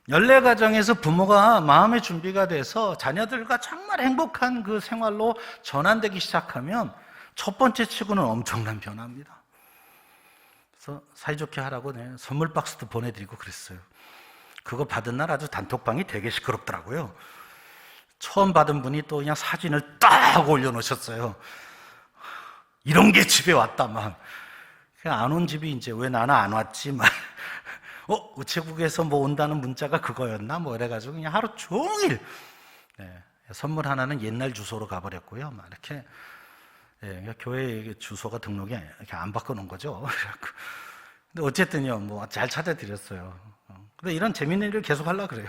14가정에서 부모가 마음의 준비가 돼서 자녀들과 정말 행복한 그 생활로 전환되기 시작하면 첫 번째 치고는 엄청난 변화입니다. 그래서 사이좋게 하라고 선물 박스도 보내드리고 그랬어요. 그거 받은 날 아주 단톡방이 되게 시끄럽더라고요. 처음 받은 분이 또 그냥 사진을 딱 올려놓으셨어요. 이런 게 집에 왔다 막. 안 온 집이 이제 왜 나는 안 왔지 막 우체국에서 뭐 온다는 문자가 그거였나? 뭐 이래가지고 그냥 하루 종일 선물 하나는 옛날 주소로 가버렸고요. 막 이렇게 그러니까 교회 주소가 등록이 이렇게 안 바꿔놓은 거죠. 근데 어쨌든요, 뭐 잘 찾아드렸어요. 근데 이런 재밌는 일을 계속 하려고 그래요.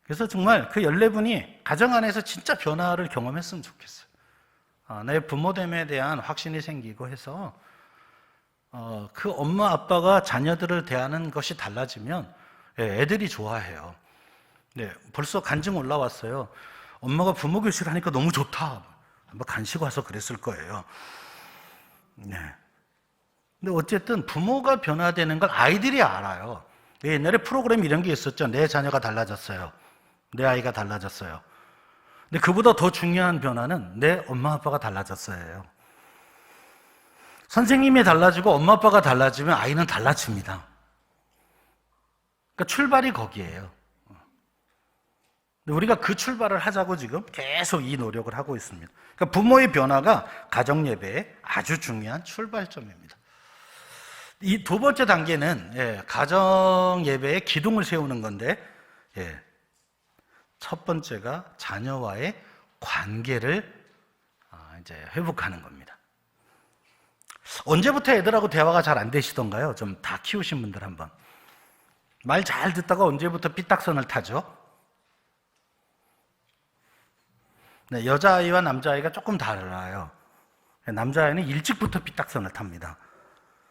그래서 정말 그 14분이 가정 안에서 진짜 변화를 경험했으면 좋겠어요. 내 부모됨에 대한 확신이 생기고 해서 그 엄마 아빠가 자녀들을 대하는 것이 달라지면 애들이 좋아해요. 네, 벌써 간증 올라왔어요. 엄마가 부모 교실 하니까 너무 좋다. 아마 간식 와서 그랬을 거예요. 네. 근데 어쨌든 부모가 변화되는 걸 아이들이 알아요. 옛날에 프로그램 이런 게 있었죠. 내 자녀가 달라졌어요. 내 아이가 달라졌어요. 근데 그보다 더 중요한 변화는 내 엄마 아빠가 달라졌어요. 선생님이 달라지고 엄마 아빠가 달라지면 아이는 달라집니다. 그러니까 출발이 거기에요. 우리가 그 출발을 하자고 지금 계속 이 노력을 하고 있습니다. 그러니까 부모의 변화가 가정 예배의 아주 중요한 출발점입니다. 이 두 번째 단계는 가정 예배의 기둥을 세우는 건데, 첫 번째가 자녀와의 관계를 이제 회복하는 겁니다. 언제부터 애들하고 대화가 잘 안 되시던가요? 좀 다 키우신 분들 한번. 말 잘 듣다가 언제부터 삐딱선을 타죠? 네, 여자아이와 남자아이가 조금 달라요. 남자아이는 일찍부터 삐딱선을 탑니다.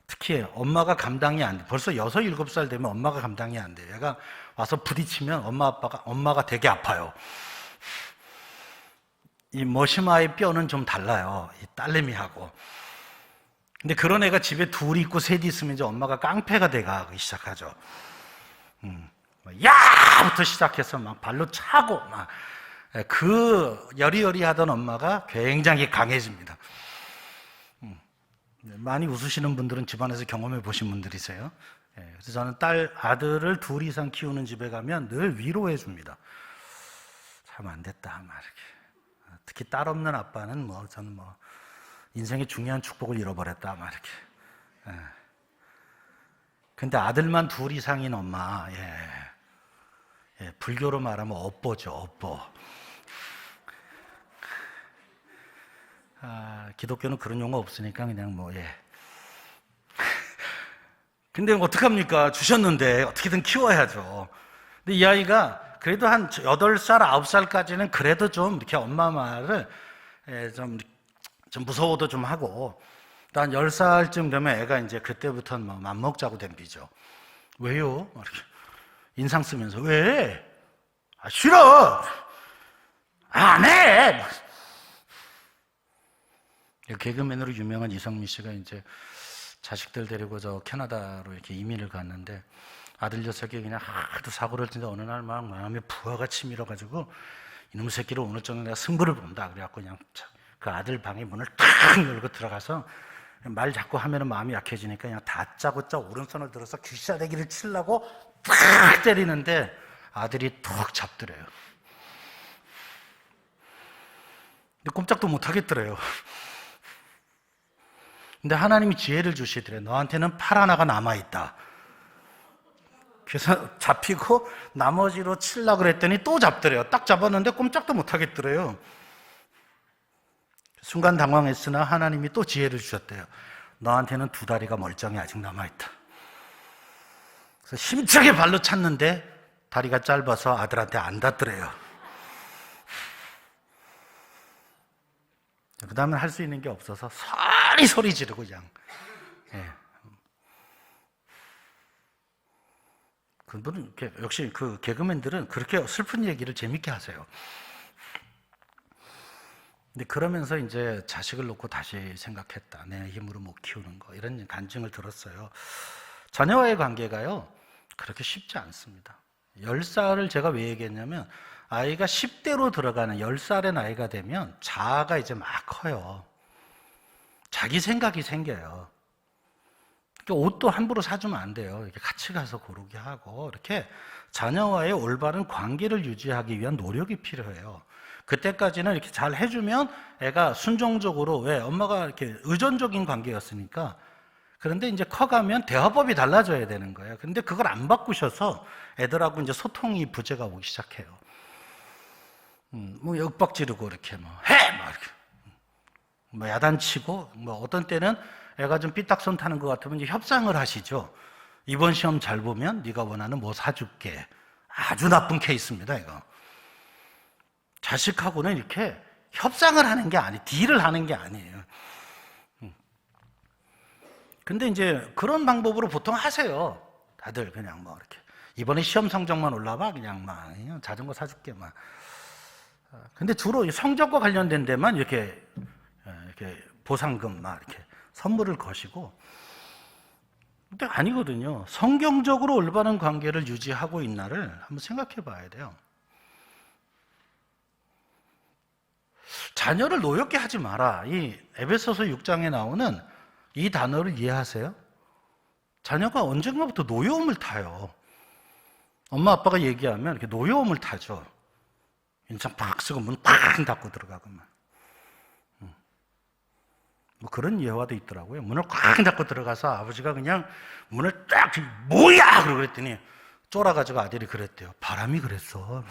특히 엄마가 감당이 안 돼. 벌써 6, 7살 되면 엄마가 감당이 안 돼요. 얘가 와서 부딪히면 엄마가 되게 아파요. 이 머시마의 뼈는 좀 달라요. 이 딸내미하고. 근데 그런 애가 집에 둘이 있고 셋이 있으면 이제 엄마가 깡패가 돼가기 시작하죠. 야부터 시작해서 막 발로 차고 막 그 여리여리하던 엄마가 굉장히 강해집니다. 많이 웃으시는 분들은 집안에서 경험해 보신 분들이세요. 그래서 저는 아들을 둘 이상 키우는 집에 가면 늘 위로해 줍니다. 참 안 됐다, 막 이렇게. 특히 딸 없는 아빠는 저는 인생의 중요한 축복을 잃어버렸다, 막 이렇게. 근데 아들만 둘 이상인 엄마, 불교로 말하면 업보죠, 업보. 기독교는 그런 용어 없으니까 그냥 근데 어떡합니까? 주셨는데 어떻게든 키워야죠. 근데 이 아이가 그래도 한 8살, 9살까지는 그래도 좀 이렇게 엄마 말을 좀 무서워도 좀 하고, 또 한 10살쯤 되면 애가 이제 그때부터는 맘먹자고 덤비죠. 왜요? 이렇게 인상 쓰면서, 왜? 싫어! 안 해! 개그맨으로 유명한 이성미 씨가 이제 자식들 데리고 저 캐나다로 이렇게 이민을 갔는데, 아들 녀석이 그냥 하도 사고를 치는데 어느 날 막 마음에 부하가 치밀어가지고 이놈 새끼를 오늘 저녁 내가 승부를 본다. 그래갖고 그냥 그 아들 방에 문을 탁 열고 들어가서 말 자꾸 하면은 마음이 약해지니까 그냥 다짜고짜 오른손을 들어서 귀싸대기를 치려고 탁 때리는데 아들이 툭 잡더래요. 근데 꼼짝도 못 하겠더래요. 근데 하나님이 지혜를 주시더래. 너한테는 팔 하나가 남아있다. 그래서 잡히고 나머지로 치려고 그랬더니 또 잡더래요. 딱 잡았는데 꼼짝도 못 하겠더래요. 순간 당황했으나 하나님이 또 지혜를 주셨대요. 너한테는 두 다리가 멀쩡히 아직 남아있다. 그래서 힘차게 발로 찼는데 다리가 짧아서 아들한테 안 닿더래요. 그 다음에 할 수 있는 게 없어서 소리 지르고 그냥. 그분은 역시 그 개그맨들은 그렇게 슬픈 얘기를 재밌게 하세요. 근데 그러면서 이제 자식을 놓고 다시 생각했다. 내 힘으로 못 키우는 거. 이런 간증을 들었어요. 자녀와의 관계가요, 그렇게 쉽지 않습니다. 10살을 제가 왜 얘기했냐면, 아이가 10대로 들어가는 10살의 나이가 되면 자아가 이제 막 커요. 자기 생각이 생겨요. 옷도 함부로 사주면 안 돼요. 이렇게 같이 가서 고르게 하고, 이렇게 자녀와의 올바른 관계를 유지하기 위한 노력이 필요해요. 그때까지는 이렇게 잘 해주면 애가 순종적으로, 왜? 엄마가 이렇게 의존적인 관계였으니까 그런데 이제 커가면 대화법이 달라져야 되는 거예요. 근데 그걸 안 바꾸셔서 애들하고 이제 소통이 부재가 오기 시작해요. 뭐 윽박 지르고 이렇게 뭐 해! 막 이렇게. 뭐 야단치고, 뭐 어떤 때는 애가 좀 삐딱손 타는 것 같으면 이제 협상을 하시죠. 이번 시험 잘 보면 네가 원하는 뭐 사줄게. 아주 나쁜 케이스입니다, 이거. 자식하고는 이렇게 협상을 하는 게 아니에요. 딜을 하는 게 아니에요. 근데 이제 그런 방법으로 보통 하세요. 다들 그냥 뭐 이렇게. 이번에 시험 성적만 올라봐. 그냥 막 자전거 사줄게. 막. 근데 주로 성적과 관련된 데만 이렇게 보상금 막 이렇게 선물을 거시고. 근데 아니거든요. 성경적으로 올바른 관계를 유지하고 있나를 한번 생각해 봐야 돼요. 자녀를 노엽게 하지 마라. 이 에베소서 6장에 나오는 이 단어를 이해하세요? 자녀가 언젠가부터 노여움을 타요. 엄마 아빠가 얘기하면 이렇게 노여움을 타죠. 인상 팍 쓰고 문 팍 닫고 들어가고 막. 뭐 그런 예화도 있더라고요. 문을 꽉 닫고 들어가서 아버지가 그냥 문을 딱 뭐야! 그러고 그랬더니 쫄아가지고 아들이 그랬대요. 바람이 그랬어.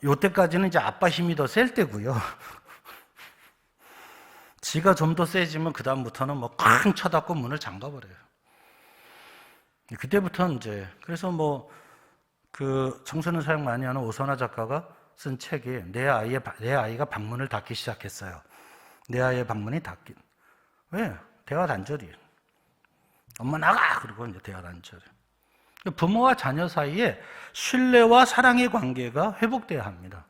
요때까지는 이제 아빠 힘이 더 셀 때고요. 지가 좀 더 세지면 그다음부터는 뭐 쾅 쳐닫고 문을 잠가버려요. 그때부터는 이제, 그래서 뭐, 그 청소년 사역 많이 하는 오선화 작가가 쓴 책이 내 아이가 방문을 닫기 시작했어요. 내 아이의 방문이 닫긴. 왜? 대화 단절이에요. 엄마 나가! 그리고 이제 대화 단절. 부모와 자녀 사이에 신뢰와 사랑의 관계가 회복돼야 합니다.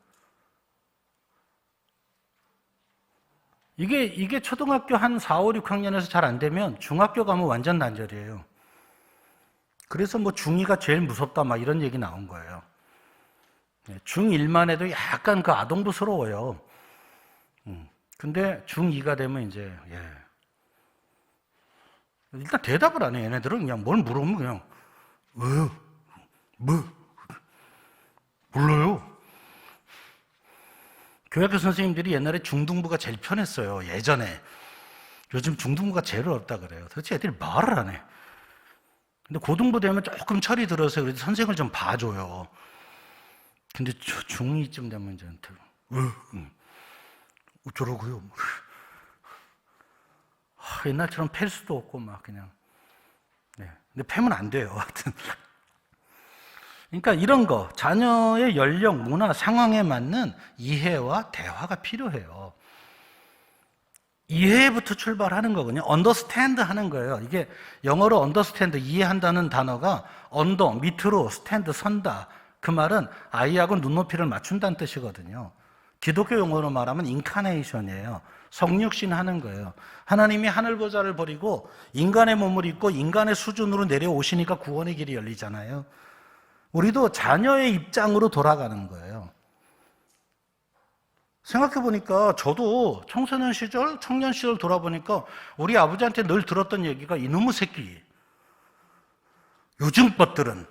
이게 초등학교 한 4, 5, 6학년에서 잘 안 되면 중학교 가면 완전 단절이에요. 그래서 뭐 중2가 제일 무섭다 막 이런 얘기 나온 거예요. 중1만 해도 약간 그 아동부스러워요. 근데 중2가 되면 이제, 일단 대답을 안 해. 얘네들은 그냥 뭘 물어보면 그냥, 왜요? 뭐? 몰라요. 교육학교 선생님들이 옛날에 중등부가 제일 편했어요. 예전에. 요즘 중등부가 제일 어렵다 그래요. 도대체 애들이 말을 안 해. 근데 고등부 되면 조금 철이 들어서 그래도 선생을 좀 봐줘요. 근데 중2쯤 되면 이제 왜? 어쩌라고요? 옛날처럼 팰 수도 없고 막 그냥. 네. 근데 패면 안 돼요. 하여튼. 그러니까 이런 거, 자녀의 연령, 문화, 상황에 맞는 이해와 대화가 필요해요. 이해부터 출발하는 거거든요. understand 하는 거예요. 이게 영어로 understand, 이해한다는 단어가 언더, 밑으로, stand, 선다. 그 말은 아이하고 눈높이를 맞춘다는 뜻이거든요. 기독교 용어로 말하면 인카네이션이에요. 성육신 하는 거예요. 하나님이 하늘 보좌를 버리고 인간의 몸을 입고 인간의 수준으로 내려오시니까 구원의 길이 열리잖아요. 우리도 자녀의 입장으로 돌아가는 거예요. 생각해보니까 저도 청소년 시절, 청년 시절 돌아보니까 우리 아버지한테 늘 들었던 얘기가 이놈의 새끼. 요즘 것들은.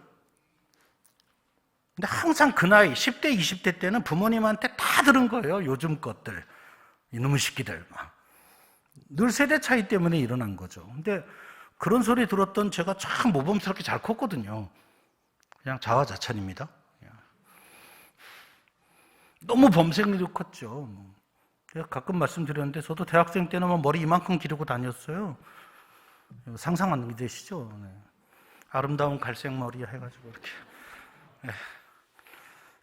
근데 항상 그 나이, 10대, 20대 때는 부모님한테 다 들은 거예요. 요즘 것들. 이놈의 새끼들. 늘 세대 차이 때문에 일어난 거죠. 근데 그런 소리 들었던 제가 참 모범스럽게 잘 컸거든요. 그냥 자화자찬입니다. 너무 범생으로 컸죠. 가끔 말씀드렸는데 저도 대학생 때는 뭐 머리 이만큼 기르고 다녔어요. 상상 안 되시죠? 네. 아름다운 갈색 머리 해가지고 이렇게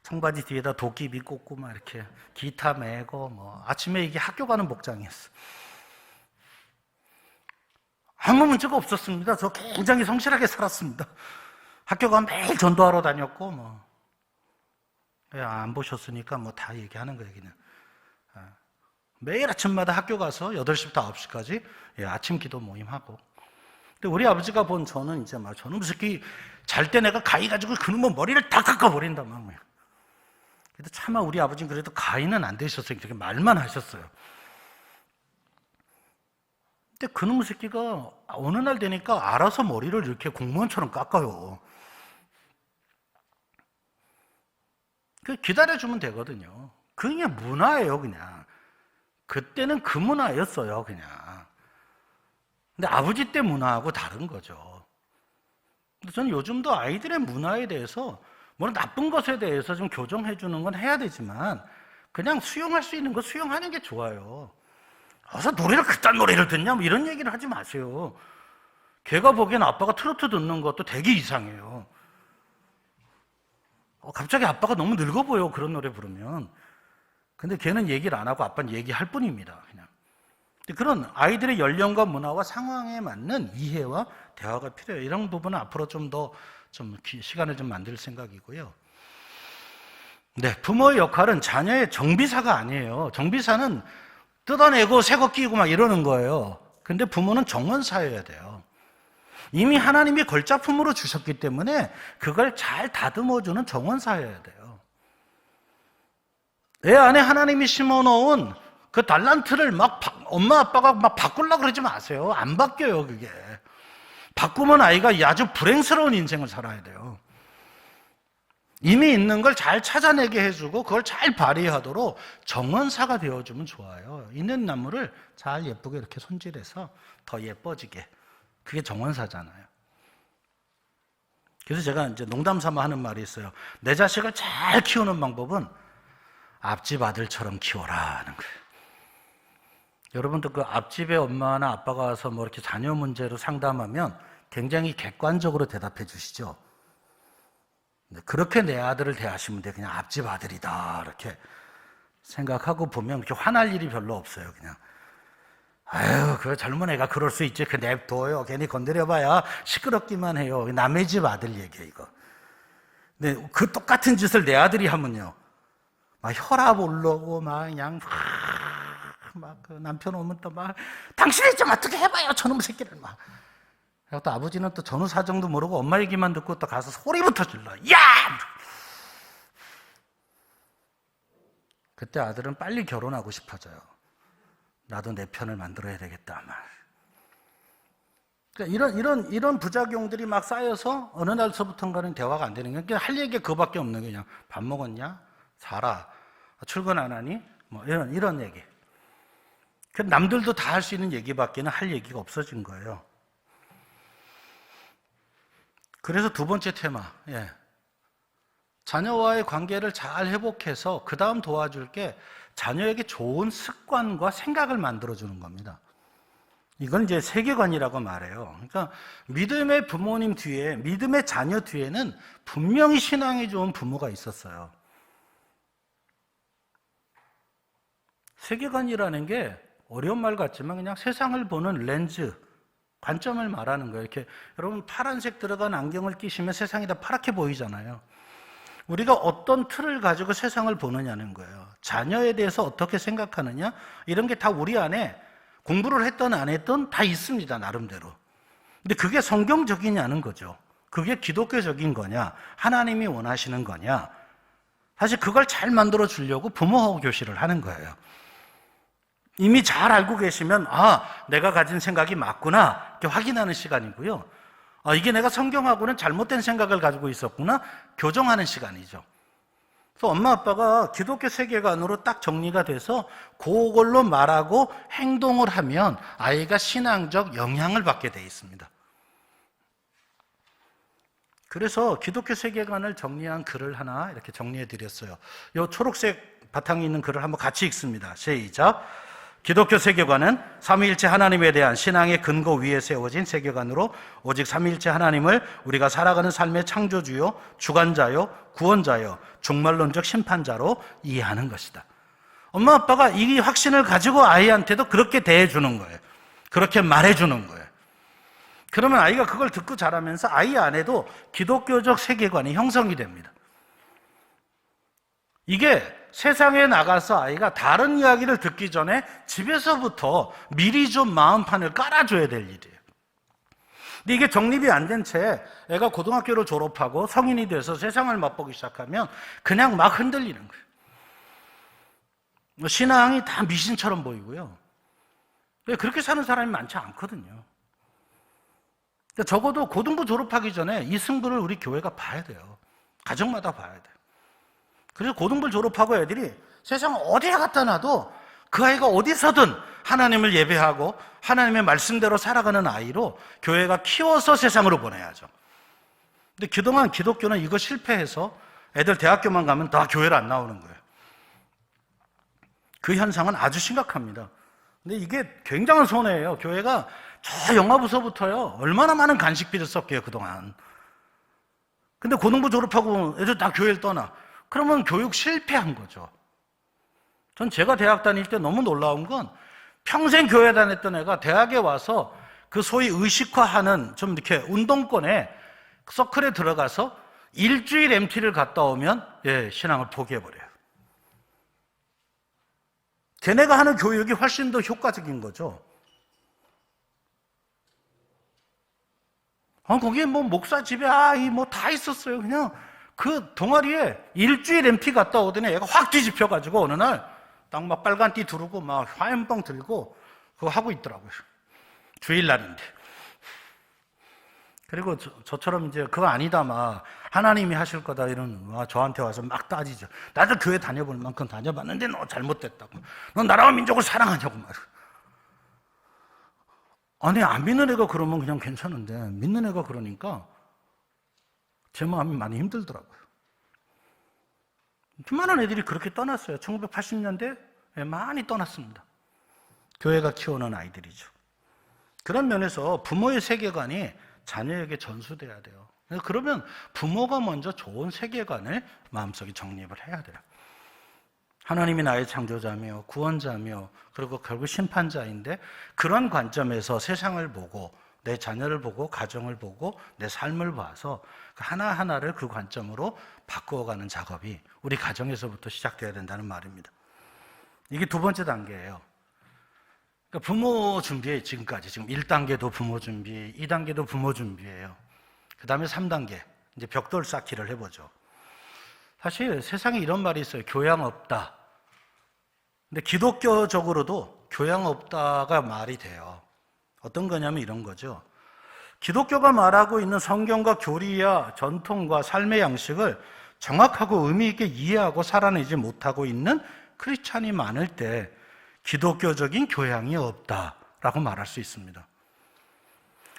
청바지 뒤에다 도끼비 꽂고 막 이렇게 기타 메고 뭐 아침에 이게 학교 가는 복장이었어. 아무 문제가 없었습니다. 저 굉장히 성실하게 살았습니다. 학교 가면 매일 전도하러 다녔고 뭐. 안 보셨으니까 뭐 다 얘기하는 거예요, 그냥. 매일 아침마다 학교 가서 8시부터 9시까지 아침 기도 모임하고. 근데 우리 아버지가 본 저는 이제 막 저는 새끼 잘 때 내가 가위 가지고 그놈의 머리를 다 깎아버린단 말이에요. 그래도 차마 우리 아버지는 그래도 가위는 안 되셨어요. 그렇게 말만 하셨어요. 근데 그놈의 새끼가 어느 날 되니까 알아서 머리를 이렇게 공무원처럼 깎아요. 기다려주면 되거든요. 그게 문화예요, 그냥. 그때는 그 문화였어요, 그냥. 근데 아버지 때 문화하고 다른 거죠. 저는 요즘도 아이들의 문화에 대해서 물론 나쁜 것에 대해서 좀 교정해 주는 건 해야 되지만 그냥 수용할 수 있는 거 수용하는 게 좋아요. 어서 노래를 그딴 노래를 듣냐 뭐 이런 얘기를 하지 마세요. 걔가 보기엔 아빠가 트로트 듣는 것도 되게 이상해요. 갑자기 아빠가 너무 늙어 보여 그런 노래 부르면. 근데 걔는 얘기를 안 하고 아빠는 얘기할 뿐입니다. 그냥. 그런 아이들의 연령과 문화와 상황에 맞는 이해와 대화가 필요해요. 이런 부분은 앞으로 좀 더 시간을 좀 만들 생각이고요. 네, 부모의 역할은 자녀의 정비사가 아니에요. 정비사는 뜯어내고 새거 끼고 막 이러는 거예요. 근데 부모는 정원사여야 돼요. 이미 하나님이 걸작품으로 주셨기 때문에 그걸 잘 다듬어주는 정원사여야 돼요. 애 안에 하나님이 심어놓은 그 달란트를 막 엄마 아빠가 막 바꾸려고 그러지 마세요. 안 바뀌어요, 그게. 바꾸면 아이가 아주 불행스러운 인생을 살아야 돼요. 이미 있는 걸 잘 찾아내게 해주고 그걸 잘 발휘하도록 정원사가 되어주면 좋아요. 있는 나무를 잘 예쁘게 이렇게 손질해서 더 예뻐지게. 그게 정원사잖아요. 그래서 제가 이제 농담 삼아 하는 말이 있어요. 내 자식을 잘 키우는 방법은 앞집 아들처럼 키워라는 거예요. 여러분도 그 앞집에 엄마나 아빠가 와서 뭐 이렇게 자녀 문제로 상담하면 굉장히 객관적으로 대답해 주시죠. 그렇게 내 아들을 대하시면 돼. 그냥 앞집 아들이다. 이렇게 생각하고 보면 그렇게 화날 일이 별로 없어요. 그냥. 아유, 그 젊은 애가 그럴 수 있지. 그 냅둬요. 괜히 건드려봐야 시끄럽기만 해요. 남의 집 아들 얘기야, 이거. 근데 그 똑같은 짓을 내 아들이 하면요. 막 혈압 올라오고, 막 그냥, 그 남편 오면 또 막, 당신이 좀 어떻게 해봐요. 저놈 새끼를 막. 또 아버지는 또 전후 사정도 모르고 엄마 얘기만 듣고 또 가서 소리부터 질러. 야! 그때 아들은 빨리 결혼하고 싶어져요. 나도 내 편을 만들어야 되겠다. 말. 그러니까 이런 부작용들이 막 쌓여서 어느 날서부터인가는 대화가 안 되는 거예요. 그러니까 할 얘기가 그거밖에 없는 거예요. 그냥 밥 먹었냐? 살아. 출근 안 하니? 뭐 이런 얘기. 남들도 다 할 수 있는 얘기밖에는 할 얘기가 없어진 거예요. 그래서 두 번째 테마, 자녀와의 관계를 잘 회복해서 그 다음 도와줄 게 자녀에게 좋은 습관과 생각을 만들어주는 겁니다. 이건 이제 세계관이라고 말해요. 그러니까 믿음의 부모님 뒤에, 믿음의 자녀 뒤에는 분명히 신앙이 좋은 부모가 있었어요. 세계관이라는 게 어려운 말 같지만 그냥 세상을 보는 렌즈, 관점을 말하는 거예요. 이렇게 여러분 파란색 들어간 안경을 끼시면 세상이 다 파랗게 보이잖아요. 우리가 어떤 틀을 가지고 세상을 보느냐는 거예요. 자녀에 대해서 어떻게 생각하느냐? 이런 게 다 우리 안에 공부를 했든 안 했든 다 있습니다. 나름대로. 근데 그게 성경적이냐는 거죠. 그게 기독교적인 거냐? 하나님이 원하시는 거냐? 사실 그걸 잘 만들어 주려고 부모하고 교실을 하는 거예요. 이미 잘 알고 계시면 내가 가진 생각이 맞구나 이렇게 확인하는 시간이고요. 이게 내가 성경하고는 잘못된 생각을 가지고 있었구나 교정하는 시간이죠. 그래서 엄마 아빠가 기독교 세계관으로 딱 정리가 돼서 그걸로 말하고 행동을 하면 아이가 신앙적 영향을 받게 돼 있습니다. 그래서 기독교 세계관을 정리한 글을 하나 이렇게 정리해 드렸어요. 이 초록색 바탕에 있는 글을 한번 같이 읽습니다. 시작. 기독교 세계관은 삼위일체 하나님에 대한 신앙의 근거 위에 세워진 세계관으로 오직 삼위일체 하나님을 우리가 살아가는 삶의 창조주요, 주관자요, 구원자요, 종말론적 심판자로 이해하는 것이다. 엄마 아빠가 이 확신을 가지고 아이한테도 그렇게 대해주는 거예요. 그렇게 말해주는 거예요. 그러면 아이가 그걸 듣고 자라면서 아이 안에도 기독교적 세계관이 형성이 됩니다. 이게 세상에 나가서 아이가 다른 이야기를 듣기 전에 집에서부터 미리 좀 마음판을 깔아줘야 될 일이에요. 근데 이게 정립이 안 된 채 애가 고등학교를 졸업하고 성인이 돼서 세상을 맛보기 시작하면 그냥 막 흔들리는 거예요. 신앙이 다 미신처럼 보이고요. 그렇게 사는 사람이 많지 않거든요. 적어도 고등부 졸업하기 전에 이 승부를 우리 교회가 봐야 돼요. 가정마다 봐야 돼요. 그래서 고등부를 졸업하고 애들이 세상 어디에 갖다 놔도 그 아이가 어디서든 하나님을 예배하고 하나님의 말씀대로 살아가는 아이로 교회가 키워서 세상으로 보내야죠. 근데 그동안 기독교는 이거 실패해서 애들 대학교만 가면 다 교회를 안 나오는 거예요. 그 현상은 아주 심각합니다. 근데 이게 굉장한 손해예요. 교회가 저 영화부서부터요, 얼마나 많은 간식비를 썼게요, 그동안. 근데 고등부 졸업하고 애들 다 교회를 떠나. 그러면 교육 실패한 거죠. 전 제가 대학 다닐 때 너무 놀라운 건 평생 교회 다녔던 애가 대학에 와서 그 소위 의식화하는 좀 이렇게 운동권에 서클에 들어가서 일주일 MT를 갔다 오면 신앙을 포기해버려요. 걔네가 하는 교육이 훨씬 더 효과적인 거죠. 거기에 뭐 목사 집에 뭐 다 있었어요. 그냥 그 동아리에 일주일 MT 갔다 오더니 애가 확 뒤집혀가지고 어느 날 딱 막 빨간 띠 두르고 막 화염병 들고 그거 하고 있더라고요. 주일날인데. 그리고 저처럼 이제 그거 아니다 막 하나님이 하실 거다 이런 저한테 와서 막 따지죠. 나도 교회 다녀볼 만큼 다녀봤는데 너 잘못됐다고. 너 나라와 민족을 사랑하냐고 말이야. 아니 안 믿는 애가 그러면 그냥 괜찮은데 믿는 애가 그러니까 제 마음이 많이 힘들더라고요. 많은 애들이 그렇게 떠났어요. 1980년대에 많이 떠났습니다. 교회가 키우는 아이들이죠. 그런 면에서 부모의 세계관이 자녀에게 전수돼야 돼요. 그러면 부모가 먼저 좋은 세계관을 마음속에 정립을 해야 돼요. 하나님이 나의 창조자며 구원자며 그리고 결국 심판자인데 그런 관점에서 세상을 보고 내 자녀를 보고 가정을 보고 내 삶을 봐서 하나하나를 그 관점으로 바꾸어가는 작업이 우리 가정에서부터 시작돼야 된다는 말입니다. 이게 두 번째 단계예요. 그러니까 부모 준비에 지금까지 지금 1단계도 부모 준비, 2단계도 부모 준비예요. 그 다음에 3단계 이제 벽돌 쌓기를 해보죠. 사실 세상에 이런 말이 있어요. 교양 없다. 근데 기독교적으로도 교양 없다가 말이 돼요. 어떤 거냐면 이런 거죠. 기독교가 말하고 있는 성경과 교리와 전통과 삶의 양식을 정확하고 의미 있게 이해하고 살아내지 못하고 있는 크리스찬이 많을 때 기독교적인 교양이 없다라고 말할 수 있습니다.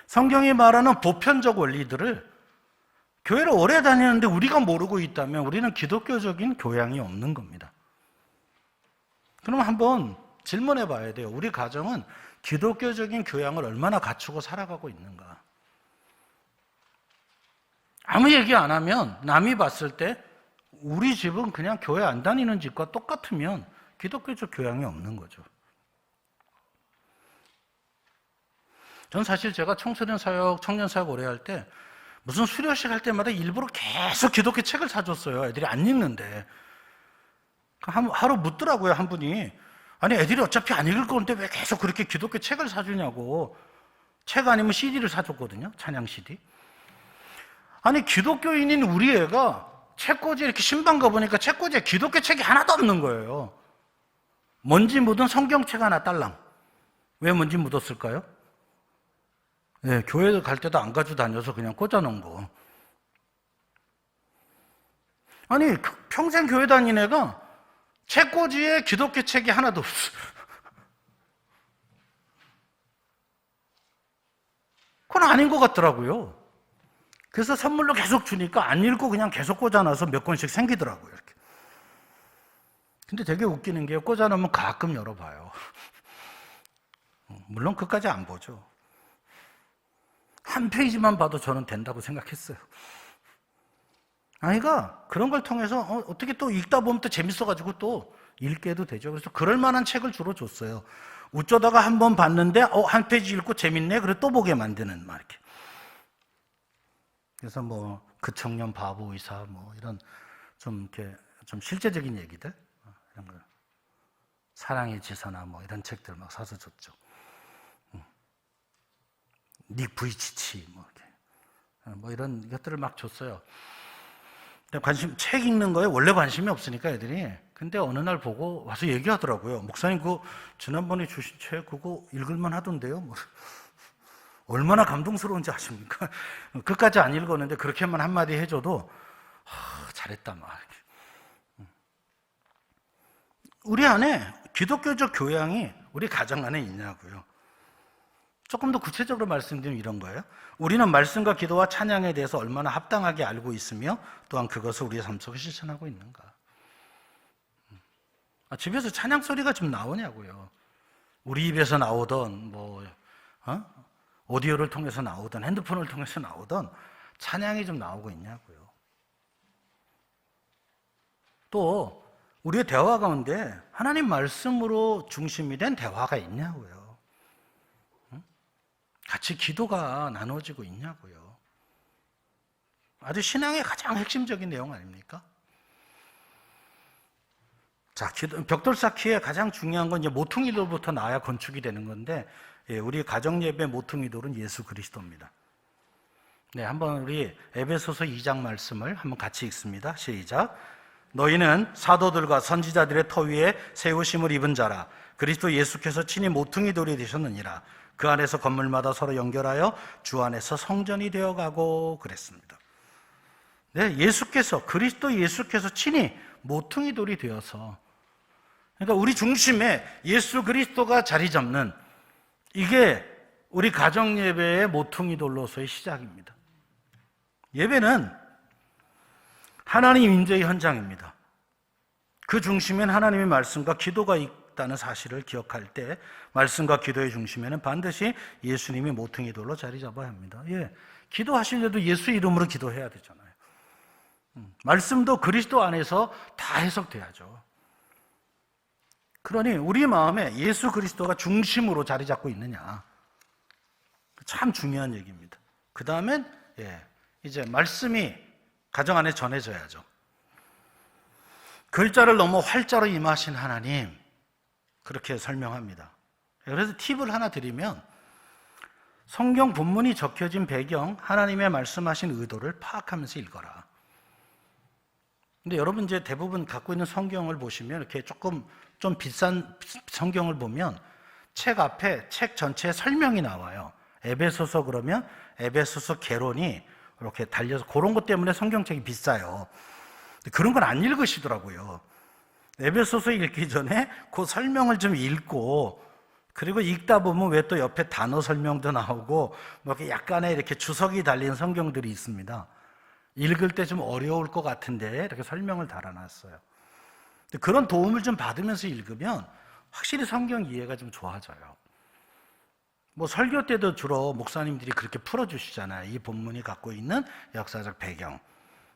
성경이 말하는 보편적 원리들을 교회를 오래 다니는데 우리가 모르고 있다면 우리는 기독교적인 교양이 없는 겁니다. 그럼 한번 질문해 봐야 돼요. 우리 가정은 기독교적인 교양을 얼마나 갖추고 살아가고 있는가? 아무 얘기 안 하면 남이 봤을 때 우리 집은 그냥 교회 안 다니는 집과 똑같으면 기독교적 교양이 없는 거죠. 전 사실 제가 청소년 사역, 청년 사역 오래 할 때 무슨 수료식 할 때마다 일부러 계속 기독교 책을 사줬어요. 애들이 안 읽는데. 하루 묻더라고요, 한 분이. 아니, 애들이 어차피 안 읽을 건데 왜 계속 그렇게 기독교 책을 사주냐고. 책 아니면 CD를 사줬거든요, 찬양 CD. 아니, 기독교인인 우리 애가 책꽂이 이렇게 신방 가보니까 책꽂이에 기독교 책이 하나도 없는 거예요. 먼지 묻은 성경책 하나 딸랑. 왜 먼지 묻었을까요? 네, 교회 갈 때도 안 가지고 다녀서 그냥 꽂아놓은 거. 아니, 평생 교회 다닌 애가 책꽂이에 기독교 책이 하나도 없어. 그건 아닌 것 같더라고요. 그래서 선물로 계속 주니까 안 읽고 그냥 계속 꽂아놔서 몇 권씩 생기더라고요, 이렇게. 근데 되게 웃기는 게 꽂아놓으면 가끔 열어봐요. 물론 그까지 안 보죠. 한 페이지만 봐도 저는 된다고 생각했어요. 아이가 그런 걸 통해서 어떻게 또 읽다 보면 또 재밌어가지고 또 읽게 해도 되죠. 그래서 그럴 만한 책을 주로 줬어요. 어쩌다가 한 번 봤는데 한 페이지 읽고 재밌네. 그래 또 보게 만드는 막 이렇게. 그래서 뭐 그 청년 바보 의사 뭐 이런 좀 이렇게 좀 실제적인 얘기들 이런 거 사랑의 지서나 뭐 이런 책들 막 사서 줬죠. 닉 부이치치 뭐 이렇게 뭐 이런 것들을 막 줬어요. 책 읽는 거에 원래 관심이 없으니까 애들이. 근데 어느 날 보고 와서 얘기하더라고요. 목사님 그거 지난번에 주신 책 그거 읽을만 하던데요. 뭐. 얼마나 감동스러운지 아십니까? 끝까지 안 읽었는데 그렇게만 한마디 해줘도 잘했다 막. 우리 안에 기독교적 교양이 우리 가정 안에 있냐고요. 조금 더 구체적으로 말씀드리면 이런 거예요. 우리는 말씀과 기도와 찬양에 대해서 얼마나 합당하게 알고 있으며 또한 그것을 우리의 삶 속에 실천하고 있는가. 집에서 찬양 소리가 좀 나오냐고요. 우리 입에서 나오던 오디오를 통해서 나오던 핸드폰을 통해서 나오던 찬양이 좀 나오고 있냐고요. 또 우리의 대화 가운데 하나님 말씀으로 중심이 된 대화가 있냐고요. 같이 기도가 나눠지고 있냐고요. 아주 신앙의 가장 핵심적인 내용 아닙니까? 자, 벽돌 쌓기에 가장 중요한 건 이제 모퉁이돌부터 나야 건축이 되는 건데, 우리 가정 예배 모퉁이돌은 예수 그리스도입니다. 네, 한번 우리 에베소서 2장 말씀을 한번 같이 읽습니다. 시작. 너희는 사도들과 선지자들의 터 위에 세우심을 입은 자라. 그리스도 예수께서 친히 모퉁이돌이 되셨느니라. 그 안에서 건물마다 서로 연결하여 주 안에서 성전이 되어가고 그랬습니다. 네, 그리스도 예수께서 친히 모퉁이돌이 되어서, 그러니까 우리 중심에 예수 그리스도가 자리 잡는, 이게 우리 가정 예배의 모퉁이돌로서의 시작입니다. 예배는 하나님 임재의 현장입니다. 그 중심엔 하나님의 말씀과 기도가 있다는 사실을 기억할 때 말씀과 기도의 중심에는 반드시 예수님이 모퉁이돌로 자리 잡아야 합니다. 기도하시려도 예수 이름으로 기도해야 되잖아요. 말씀도 그리스도 안에서 다 해석돼야죠. 그러니 우리 마음에 예수 그리스도가 중심으로 자리 잡고 있느냐, 참 중요한 얘기입니다. 그 다음엔 이제 말씀이 가정 안에 전해져야죠. 글자를 넘어 활자로 임하신 하나님, 그렇게 설명합니다. 그래서 팁을 하나 드리면, 성경 본문이 적혀진 배경, 하나님의 말씀하신 의도를 파악하면서 읽어라. 근데 여러분 이제 대부분 갖고 있는 성경을 보시면, 이렇게 조금 좀 비싼 성경을 보면 책 앞에 책 전체에 설명이 나와요. 에베소서 그러면 에베소서 개론이 이렇게 달려서, 그런 것 때문에 성경책이 비싸요. 그런 건 안 읽으시더라고요. 에베소서 읽기 전에 그 설명을 좀 읽고, 그리고 읽다 보면 왜 또 옆에 단어 설명도 나오고 뭐 약간의 이렇게 주석이 달린 성경들이 있습니다. 읽을 때 좀 어려울 것 같은데 이렇게 설명을 달아놨어요. 그런 도움을 좀 받으면서 읽으면 확실히 성경 이해가 좀 좋아져요. 뭐 설교 때도 주로 목사님들이 그렇게 풀어주시잖아요. 이 본문이 갖고 있는 역사적 배경,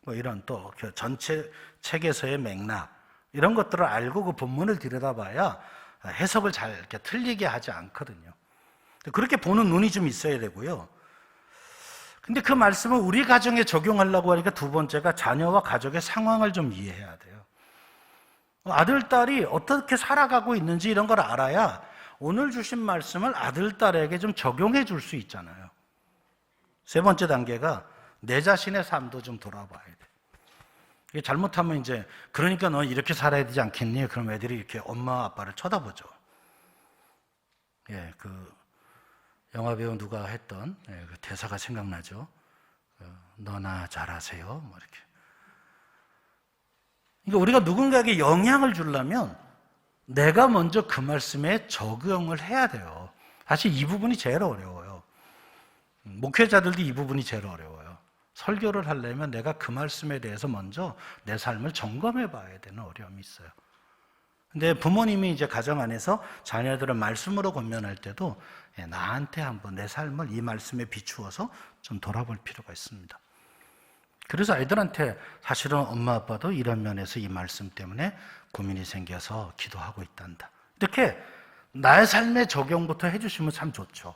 뭐 이런 또 전체 책에서의 맥락, 이런 것들을 알고 그 본문을 들여다봐야 해석을 잘 이렇게 틀리게 하지 않거든요. 그렇게 보는 눈이 좀 있어야 되고요. 근데 그 말씀을 우리 가정에 적용하려고 하니까 두 번째가 자녀와 가족의 상황을 좀 이해해야 돼요. 아들, 딸이 어떻게 살아가고 있는지 이런 걸 알아야 오늘 주신 말씀을 아들, 딸에게 좀 적용해 줄 수 있잖아요. 세 번째 단계가 내 자신의 삶도 좀 돌아봐야 돼. 이게 잘못하면 이제, 그러니까 너 이렇게 살아야 되지 않겠니? 그럼 애들이 이렇게 엄마 아빠를 쳐다보죠. 그 영화배우 누가 했던 그 대사가 생각나죠. 너나 잘하세요. 뭐 이렇게. 그러니까 우리가 누군가에게 영향을 주려면 내가 먼저 그 말씀에 적용을 해야 돼요. 사실 이 부분이 제일 어려워요. 목회자들도 이 부분이 제일 어려워요. 설교를 하려면 내가 그 말씀에 대해서 먼저 내 삶을 점검해 봐야 되는 어려움이 있어요. 근데 부모님이 이제 가정 안에서 자녀들을 말씀으로 권면할 때도 나한테 한번 내 삶을 이 말씀에 비추어서 좀 돌아볼 필요가 있습니다. 그래서 아이들한테 사실은 엄마 아빠도 이런 면에서 이 말씀 때문에 고민이 생겨서 기도하고 있단다, 이렇게 나의 삶의 적용부터 해주시면 참 좋죠.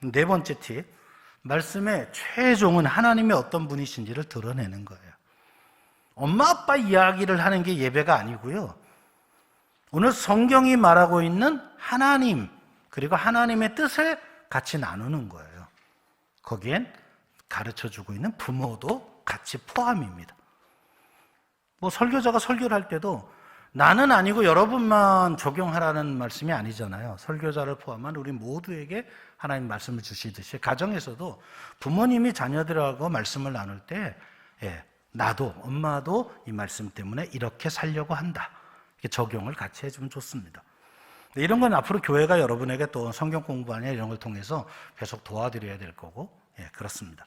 네 번째 팁, 말씀의 최종은 하나님이 어떤 분이신지를 드러내는 거예요. 엄마 아빠 이야기를 하는 게 예배가 아니고요, 오늘 성경이 말하고 있는 하나님, 그리고 하나님의 뜻을 같이 나누는 거예요. 거기엔 가르쳐주고 있는 부모도 같이 포함입니다. 뭐 설교자가 설교를 할 때도 나는 아니고 여러분만 적용하라는 말씀이 아니잖아요. 설교자를 포함한 우리 모두에게 하나님 말씀을 주시듯이 가정에서도 부모님이 자녀들하고 말씀을 나눌 때 나도, 엄마도 이 말씀 때문에 이렇게 살려고 한다, 이렇게 적용을 같이 해주면 좋습니다. 이런 건 앞으로 교회가 여러분에게 또 성경 공부하냐 이런 걸 통해서 계속 도와드려야 될 거고, 그렇습니다.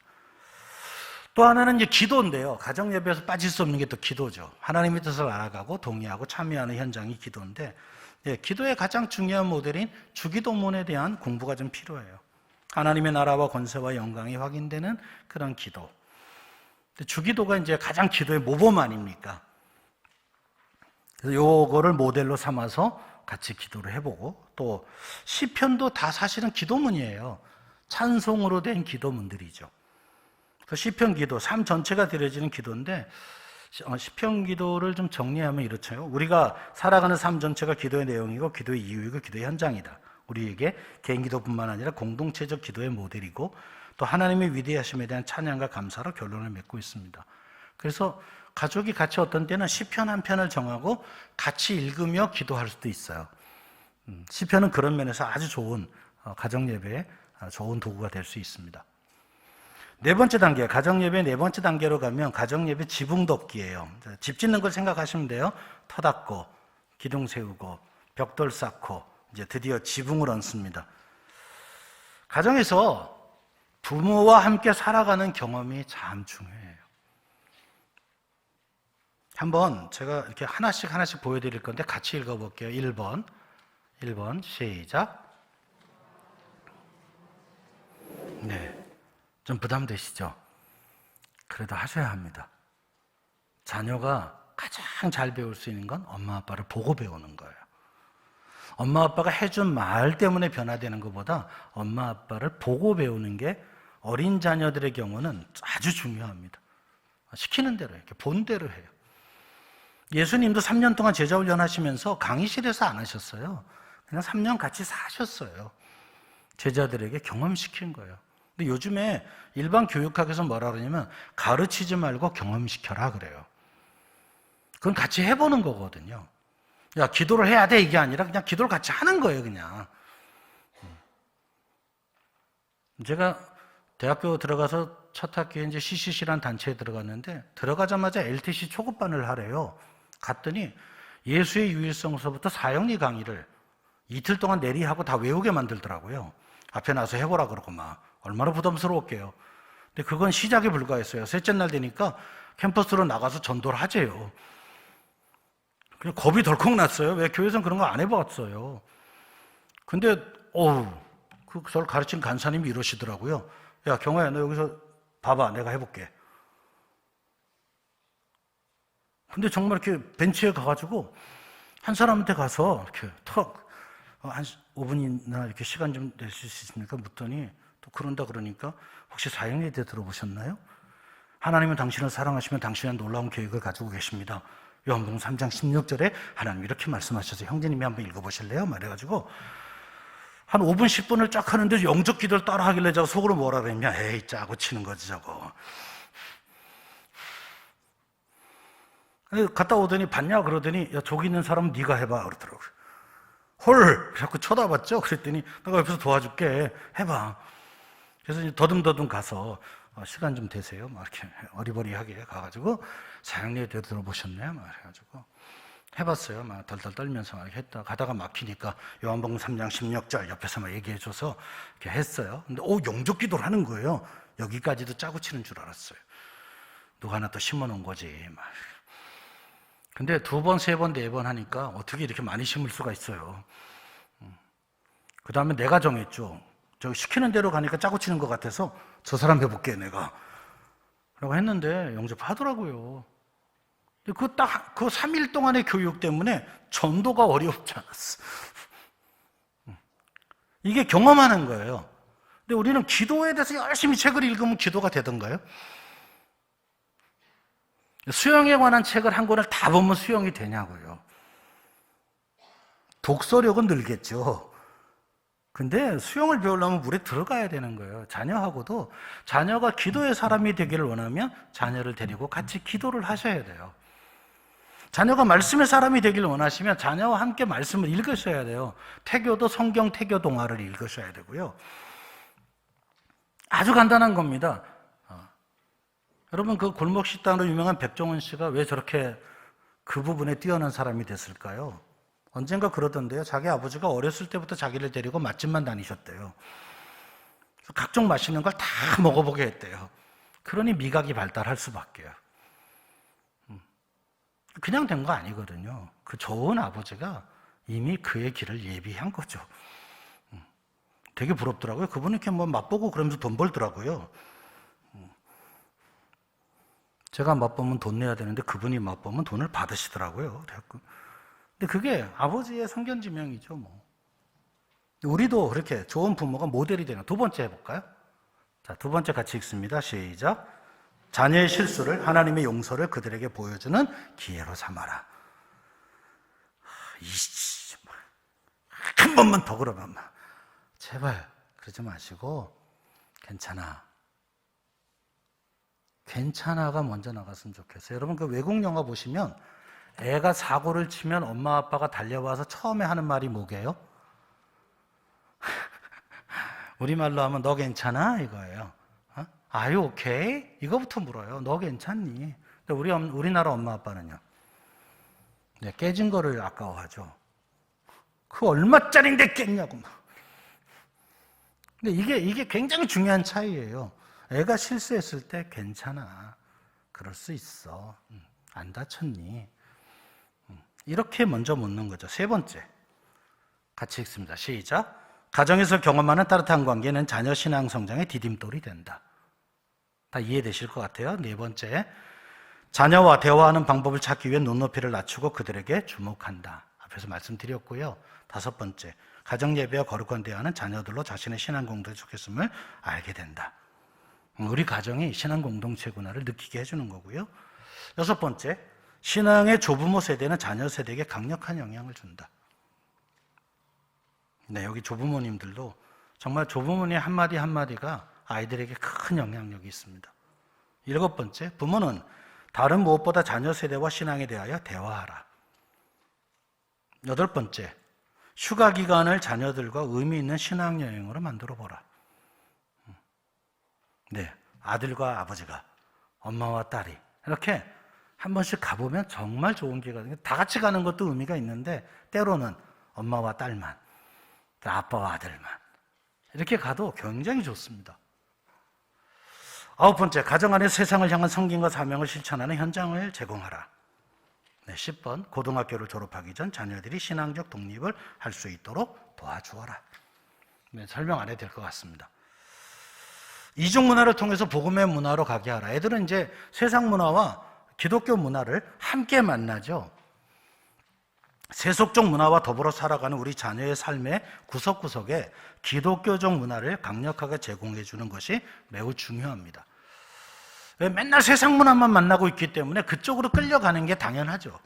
또 하나는 이제 기도인데요. 가정 예배에서 빠질 수 없는 게 또 기도죠. 하나님의 뜻을 알아가고 동의하고 참여하는 현장이 기도인데, 기도의 가장 중요한 모델인 주기도문에 대한 공부가 좀 필요해요. 하나님의 나라와 권세와 영광이 확인되는 그런 기도. 주기도가 이제 가장 기도의 모범 아닙니까? 그래서 요거를 모델로 삼아서 같이 기도를 해보고, 또 시편도 다 사실은 기도문이에요. 찬송으로 된 기도문들이죠. 시편 기도, 삶 전체가 드려지는 기도인데, 시편 기도를 좀 정리하면 이렇죠. 우리가 살아가는 삶 전체가 기도의 내용이고 기도의 이유이고 기도의 현장이다. 우리에게 개인 기도뿐만 아니라 공동체적 기도의 모델이고, 또 하나님의 위대하심에 대한 찬양과 감사로 결론을 맺고 있습니다. 그래서 가족이 같이 어떤 때는 시편 한 편을 정하고 같이 읽으며 기도할 수도 있어요. 시편은 그런 면에서 아주 좋은 가정 예배에 좋은 도구가 될 수 있습니다. 네 번째 단계, 가정 예배 네 번째 단계로 가면 가정 예배 지붕 덮기예요. 집 짓는 걸 생각하시면 돼요. 터 닦고 기둥 세우고 벽돌 쌓고 이제 드디어 지붕을 얹습니다. 가정에서 부모와 함께 살아가는 경험이 참 중요해요. 한번 제가 이렇게 하나씩 보여드릴 건데 같이 읽어볼게요. 1번 시작. 네, 좀 부담되시죠? 그래도 하셔야 합니다. 자녀가 가장 잘 배울 수 있는 건 엄마 아빠를 보고 배우는 거예요. 엄마 아빠가 해준 말 때문에 변화되는 것보다 엄마 아빠를 보고 배우는 게 어린 자녀들의 경우는 아주 중요합니다. 시키는 대로 이렇게 본 대로 해요. 예수님도 3년 동안 제자 훈련하시면서 강의실에서 안 하셨어요. 그냥 3년 같이 사셨어요. 제자들에게 경험시킨 거예요. 근데 요즘에 일반 교육학에서 뭐라 그러냐면 가르치지 말고 경험시켜라 그래요. 그건 같이 해보는 거거든요. 야, 기도를 해야 돼 이게 아니라 그냥 기도를 같이 하는 거예요, 그냥. 제가 대학교 들어가서 첫 학기에 이제 CCC라는 단체에 들어갔는데 들어가자마자 LTC 초급반을 하래요. 갔더니 예수의 유일성서부터 사형리 강의를 이틀 동안 내리하고 다 외우게 만들더라고요. 앞에 나서 해보라 그러고 막 얼마나 부담스러웠게요. 근데 그건 시작에 불과했어요. 셋째 날 되니까 캠퍼스로 나가서 전도를 하재요. 그냥 겁이 덜컥 났어요. 왜 교회에서는 그런 거 안 해봤어요. 근데 저를 가르친 간사님이 이러시더라고요. 야, 경화야, 너 여기서 봐봐, 내가 해볼게. 근데 정말 이렇게 벤치에 가가지고 한 사람한테 가서 이렇게 한 5분이나 이렇게 시간 좀 낼 수 있습니까? 묻더니 또 그런다 그러니까 혹시 사형리에 대해 들어보셨나요? 하나님은 당신을 사랑하시면 당신의 놀라운 계획을 가지고 계십니다. 요한복음 3장 16절에 하나님 이렇게 말씀하셔서 형제님이 한번 읽어보실래요? 말해가지고 한 5분 10분을 쫙 하는데 영적 기도를 따라 하길래 제가 속으로 뭐라 그랬냐? 에이, 짜고 치는 거지 저거. 갔다 오더니 봤냐 그러더니 야, 저기 있는 사람은 네가 해봐 그러더라고요. 헐! 자꾸 쳐다봤죠? 그랬더니 내가 옆에서 도와줄게. 해봐. 그래서 이제 더듬더듬 가서 시간 좀 되세요? 막 이렇게 어리버리하게 가가지고 사형리에 대해 들어보셨나요? 막 해가지고 해봤어요. 막 덜덜 떨면서 막 했다. 가다가 막히니까 요한복음 3장 16절 옆에서 막 얘기해줘서 이렇게 했어요. 근데 영적 기도를 하는 거예요. 여기까지도 짜고 치는 줄 알았어요. 누가 하나 또 심어놓은 거지. 막. 근데 2번, 3번, 4번 하니까 어떻게 이렇게 많이 심을 수가 있어요. 그 다음에 내가 정했죠. 저 시키는 대로 가니까 짜고 치는 것 같아서 저 사람 해볼게 내가 라고 했는데 영접하더라고요. 그 3일 동안의 교육 때문에 전도가 어렵지 않았어. 이게 경험하는 거예요. 근데 우리는 기도에 대해서 열심히 책을 읽으면 기도가 되던가요? 수영에 관한 책을 한 권을 다 보면 수영이 되냐고요. 독서력은 늘겠죠. 근데 수영을 배우려면 물에 들어가야 되는 거예요. 자녀하고도 자녀가 기도의 사람이 되기를 원하면 자녀를 데리고 같이 기도를 하셔야 돼요. 자녀가 말씀의 사람이 되기를 원하시면 자녀와 함께 말씀을 읽으셔야 돼요. 태교도 성경 태교 동화를 읽으셔야 되고요. 아주 간단한 겁니다. 여러분 그 골목 식당으로 유명한 백종원 씨가 왜 저렇게 그 부분에 뛰어난 사람이 됐을까요? 언젠가 그러던데요. 자기 아버지가 어렸을 때부터 자기를 데리고 맛집만 다니셨대요. 각종 맛있는 걸 다 먹어보게 했대요. 그러니 미각이 발달할 수밖에요. 그냥 된 거 아니거든요. 그 좋은 아버지가 이미 그의 길을 예비한 거죠. 되게 부럽더라고요. 그분이 이렇게 뭐 맛보고 그러면서 돈 벌더라고요. 제가 맛보면 돈 내야 되는데 그분이 맛보면 돈을 받으시더라고요. 근데 그게 아버지의 성견지명이죠, 뭐. 우리도 그렇게 좋은 부모가 모델이 되는. 두 번째 해볼까요? 자, 두 번째 같이 읽습니다. 시작. 자녀의 실수를 하나님의 용서를 그들에게 보여주는 기회로 삼아라. 이씨, 한 번만 더 그러면 제발 그러지 마시고 괜찮아. 괜찮아가 먼저 나갔으면 좋겠어요. 여러분 그 외국 영화 보시면 애가 사고를 치면 엄마 아빠가 달려와서 처음에 하는 말이 뭐게요? 우리말로 하면 너 괜찮아? 이거예요. Are you okay? 이거부터 물어요. 너 괜찮니? 근데 우리나라 엄마 아빠는요. 네, 깨진 거를 아까워하죠. 그 얼마짜린데 깼냐고 막. 근데 이게 굉장히 중요한 차이예요. 애가 실수했을 때 괜찮아. 그럴 수 있어. 안 다쳤니? 이렇게 먼저 묻는 거죠. 세 번째. 같이 읽습니다. 시작. 가정에서 경험하는 따뜻한 관계는 자녀 신앙 성장의 디딤돌이 된다. 다 이해되실 것 같아요. 네 번째. 자녀와 대화하는 방법을 찾기 위해 눈높이를 낮추고 그들에게 주목한다. 앞에서 말씀드렸고요. 다섯 번째. 가정 예배와 거룩한 대화는 자녀들로 자신의 신앙 공동체에 속했음을 알게 된다. 우리 가정이 신앙 공동체구나를 느끼게 해주는 거고요. 여섯 번째. 신앙의 조부모 세대는 자녀 세대에게 강력한 영향을 준다. 네, 여기 조부모님들도 정말 조부모님 한마디 한마디가 아이들에게 큰 영향력이 있습니다. 일곱 번째, 부모는 다른 무엇보다 자녀 세대와 신앙에 대하여 대화하라. 여덟 번째, 휴가 기간을 자녀들과 의미 있는 신앙 여행으로 만들어 보라. 네, 아들과 아버지가, 엄마와 딸이 이렇게 한 번씩 가보면 정말 좋은 기회거든요. 다 같이 가는 것도 의미가 있는데 때로는 엄마와 딸만, 아빠와 아들만 이렇게 가도 굉장히 좋습니다. 아홉 번째, 가정 안에 세상을 향한 성김과 사명을 실천하는 현장을 제공하라. 네, 10번, 고등학교를 졸업하기 전 자녀들이 신앙적 독립을 할 수 있도록 도와주어라. 네, 설명 안 해도 될 것 같습니다. 이중 문화를 통해서 복음의 문화로 가게 하라. 애들은 이제 세상 문화와 기독교 문화를 함께 만나죠. 세속적 문화와 더불어 살아가는 우리 자녀의 삶의 구석구석에 기독교적 문화를 강력하게 제공해 주는 것이 매우 중요합니다. 맨날 세상 문화만 만나고 있기 때문에 그쪽으로 끌려가는 게 당연하죠.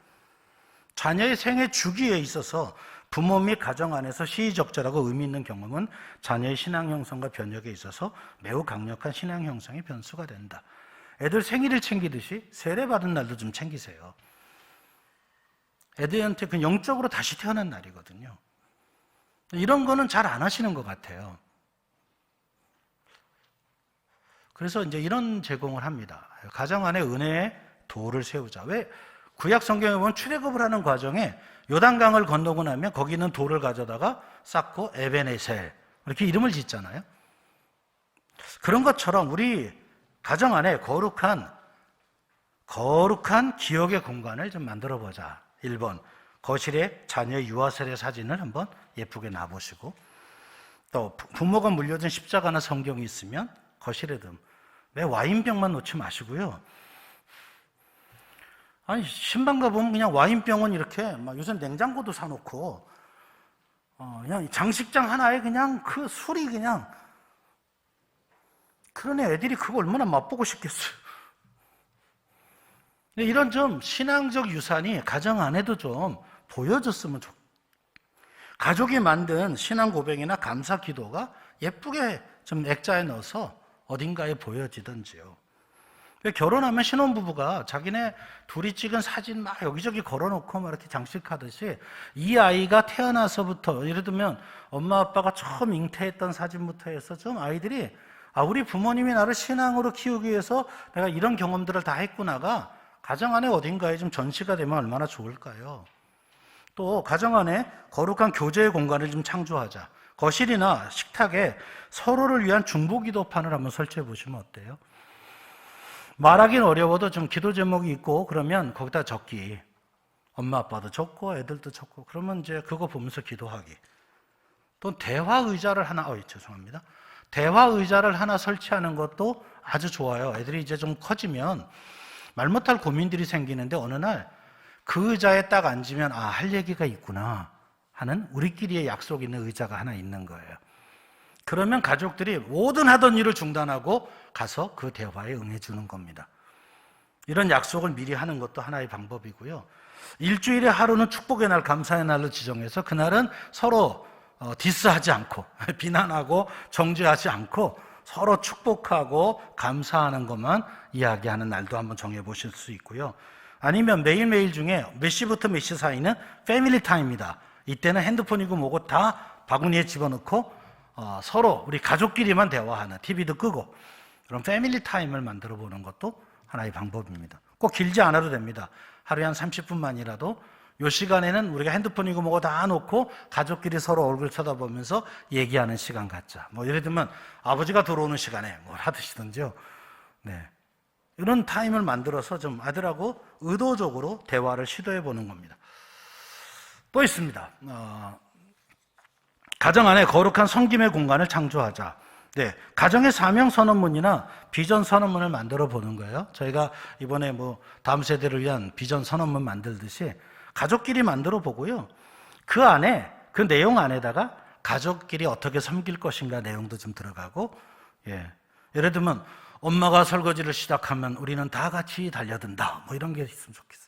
자녀의 생애 주기에 있어서 부모 및 가정 안에서 시의적절하고 의미 있는 경험은 자녀의 신앙 형성과 변혁에 있어서 매우 강력한 신앙 형성의 변수가 된다. 애들 생일을 챙기듯이 세례 받은 날도 좀 챙기세요. 애들한테 그 영적으로 다시 태어난 날이거든요. 이런 거는 잘 안 하시는 것 같아요. 그래서 이제 이런 제공을 합니다. 가정 안에 은혜의 도를 세우자. 왜? 구약 성경에 보면 출애굽을 하는 과정에 요단강을 건너고 나면 거기는 돌을 가져다가 쌓고 에베네셀 이렇게 이름을 짓잖아요. 그런 것처럼 우리 가정 안에 거룩한 기억의 공간을 좀 만들어 보자. 1번, 거실에 자녀 유아세례 사진을 한번 예쁘게 놔보시고, 또 부모가 물려준 십자가나 성경이 있으면 거실에 좀 왜 와인병만 놓지 마시고요. 아니 신방 가보면 그냥 와인병은 이렇게 막 요새 냉장고도 사놓고 그냥 장식장 하나에 그냥 그 술이 그냥, 그러네 애들이 그거 얼마나 맛보고 싶겠어요. 이런 좀 신앙적 유산이 가정 안에도 좀 보여줬으면 좋겠어요. 가족이 만든 신앙 고백이나 감사 기도가 예쁘게 좀 액자에 넣어서 어딘가에 보여지든지요. 결혼하면 신혼부부가 자기네 둘이 찍은 사진 막 여기저기 걸어놓고 막 이렇게 장식하듯이 이 아이가 태어나서부터, 예를 들면 엄마 아빠가 처음 잉태했던 사진부터 해서 좀 아이들이 우리 부모님이 나를 신앙으로 키우기 위해서 내가 이런 경험들을 다 했구나가 가정 안에 어딘가에 좀 전시가 되면 얼마나 좋을까요? 또 가정 안에 거룩한 교제의 공간을 좀 창조하자. 거실이나 식탁에 서로를 위한 중보기도판을 한번 설치해 보시면 어때요? 말하기는 어려워도 좀 기도 제목이 있고 그러면 거기다 적기. 엄마 아빠도 적고 애들도 적고 그러면 이제 그거 보면서 기도하기. 또 대화 의자를 하나 죄송합니다. 대화 의자를 하나 설치하는 것도 아주 좋아요. 애들이 이제 좀 커지면 말 못할 고민들이 생기는데 어느 날 그 의자에 딱 앉으면 할 얘기가 있구나 하는 우리끼리의 약속 있는 의자가 하나 있는 거예요. 그러면 가족들이 모든 하던 일을 중단하고 가서 그 대화에 응해주는 겁니다. 이런 약속을 미리 하는 것도 하나의 방법이고요. 일주일에 하루는 축복의 날, 감사의 날로 지정해서 그날은 서로 디스하지 않고 비난하고 정죄하지 않고 서로 축복하고 감사하는 것만 이야기하는 날도 한번 정해보실 수 있고요. 아니면 매일매일 중에 몇 시부터 몇 시 사이는 패밀리 타임이다. 이때는 핸드폰이고 뭐고 다 바구니에 집어넣고 서로 우리 가족끼리만 대화하는, TV도 끄고 그런 패밀리 타임을 만들어 보는 것도 하나의 방법입니다. 꼭 길지 않아도 됩니다. 하루에 한 30분만이라도 이 시간에는 우리가 핸드폰이고 뭐고 다 놓고 가족끼리 서로 얼굴 쳐다보면서 얘기하는 시간 갖자. 뭐 예를 들면 아버지가 들어오는 시간에 뭘 하듯이든지요. 네. 이런 타임을 만들어서 좀 아들하고 의도적으로 대화를 시도해 보는 겁니다. 또 있습니다. 가정 안에 거룩한 섬김의 공간을 창조하자. 네, 가정의 사명 선언문이나 비전 선언문을 만들어 보는 거예요. 저희가 이번에 다음 세대를 위한 비전 선언문 만들듯이 가족끼리 만들어 보고요. 그 안에, 그 내용 안에다가 가족끼리 어떻게 섬길 것인가 내용도 좀 들어가고, 예를 들면 엄마가 설거지를 시작하면 우리는 다 같이 달려든다. 이런 게 있으면 좋겠어요.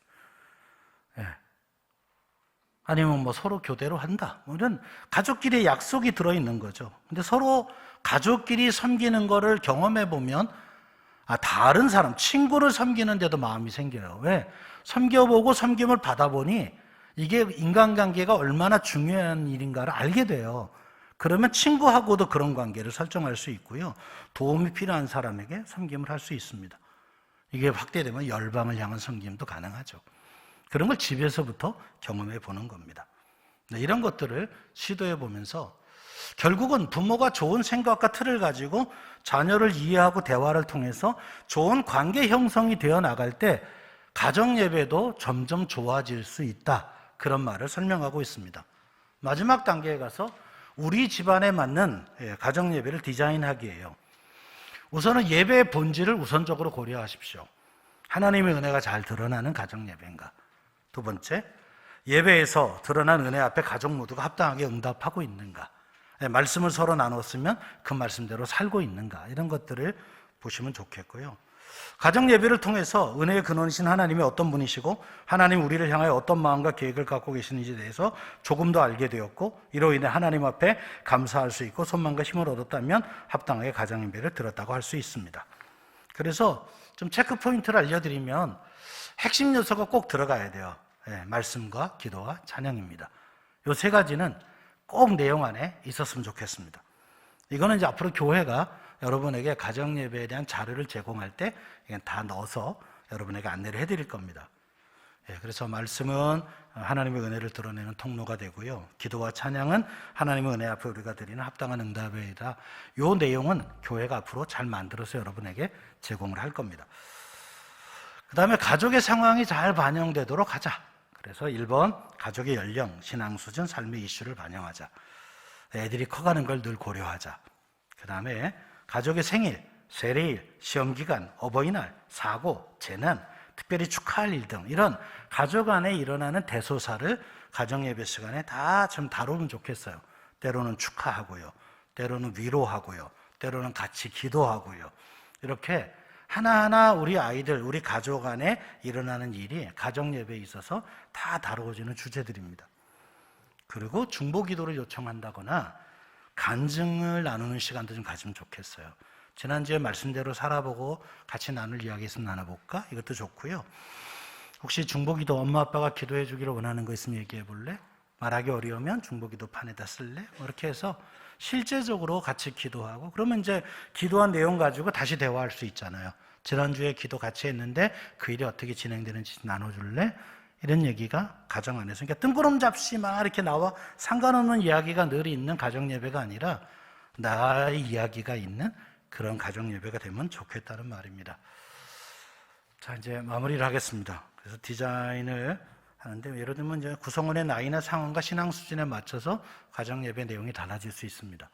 아니면 서로 교대로 한다. 이런 가족끼리 약속이 들어있는 거죠. 근데 서로 가족끼리 섬기는 거를 경험해 보면 다른 사람, 친구를 섬기는데도 마음이 생겨요. 왜? 섬겨보고 섬김을 받아보니 이게 인간관계가 얼마나 중요한 일인가를 알게 돼요. 그러면 친구하고도 그런 관계를 설정할 수 있고요. 도움이 필요한 사람에게 섬김을 할 수 있습니다. 이게 확대되면 열방을 향한 섬김도 가능하죠. 그런 걸 집에서부터 경험해 보는 겁니다. 이런 것들을 시도해 보면서 결국은 부모가 좋은 생각과 틀을 가지고 자녀를 이해하고 대화를 통해서 좋은 관계 형성이 되어 나갈 때 가정 예배도 점점 좋아질 수 있다. 그런 말을 설명하고 있습니다. 마지막 단계에 가서 우리 집안에 맞는 가정 예배를 디자인하기예요. 우선은 예배의 본질을 우선적으로 고려하십시오. 하나님의 은혜가 잘 드러나는 가정 예배인가? 두 번째, 예배에서 드러난 은혜 앞에 가족 모두가 합당하게 응답하고 있는가? 말씀을 서로 나눴으면 그 말씀대로 살고 있는가? 이런 것들을 보시면 좋겠고요. 가정 예배를 통해서 은혜의 근원이신 하나님이 어떤 분이시고 하나님 우리를 향하여 어떤 마음과 계획을 갖고 계시는지에 대해서 조금 더 알게 되었고 이로 인해 하나님 앞에 감사할 수 있고 소망과 힘을 얻었다면 합당하게 가정 예배를 드렸다고 할 수 있습니다. 그래서 좀 체크 포인트를 알려드리면 핵심 요소가 꼭 들어가야 돼요. 말씀과 기도와 찬양입니다. 이 세 가지는 꼭 내용 안에 있었으면 좋겠습니다. 이거는 이제 앞으로 교회가 여러분에게 가정 예배에 대한 자료를 제공할 때 다 넣어서 여러분에게 안내를 해드릴 겁니다. 그래서 말씀은 하나님의 은혜를 드러내는 통로가 되고요. 기도와 찬양은 하나님의 은혜 앞에 우리가 드리는 합당한 응답이다. 이 내용은 교회가 앞으로 잘 만들어서 여러분에게 제공을 할 겁니다. 그 다음에 가족의 상황이 잘 반영되도록 하자. 그래서 1번, 가족의 연령, 신앙 수준, 삶의 이슈를 반영하자. 애들이 커가는 걸 늘 고려하자. 그 다음에 가족의 생일, 세례일, 시험기간, 어버이날, 사고, 재난, 특별히 축하할 일 등 이런 가족 안에 일어나는 대소사를 가정예배 시간에 다 좀 다루면 좋겠어요. 때로는 축하하고요. 때로는 위로하고요. 때로는 같이 기도하고요. 이렇게 하나하나 우리 아이들, 우리 가족 안에 일어나는 일이 가정예배에 있어서 다 다루어지는 주제들입니다. 그리고 중보기도를 요청한다거나 간증을 나누는 시간도 좀 가지면 좋겠어요. 지난주에 말씀대로 살아보고 같이 나눌 이야기 있으면 나눠볼까? 이것도 좋고요. 혹시 중보기도 엄마 아빠가 기도해 주기를 원하는 거 있으면 얘기해 볼래? 말하기 어려우면 중보기도 판에다 쓸래? 이렇게 해서 실제적으로 같이 기도하고 그러면 이제 기도한 내용 가지고 다시 대화할 수 있잖아요. 지난주에 기도 같이 했는데 그 일이 어떻게 진행되는지 나눠줄래? 이런 얘기가 가정 안에서, 그러니까 뜬구름 잡시 막 이렇게 나와 상관없는 이야기가 늘 있는 가정 예배가 아니라 나의 이야기가 있는 그런 가정 예배가 되면 좋겠다는 말입니다. 자, 이제 마무리를 하겠습니다. 그래서 디자인을 하는데, 예를 들면 이제 구성원의 나이나 상황과 신앙 수준에 맞춰서 가정 예배 내용이 달라질 수 있습니다.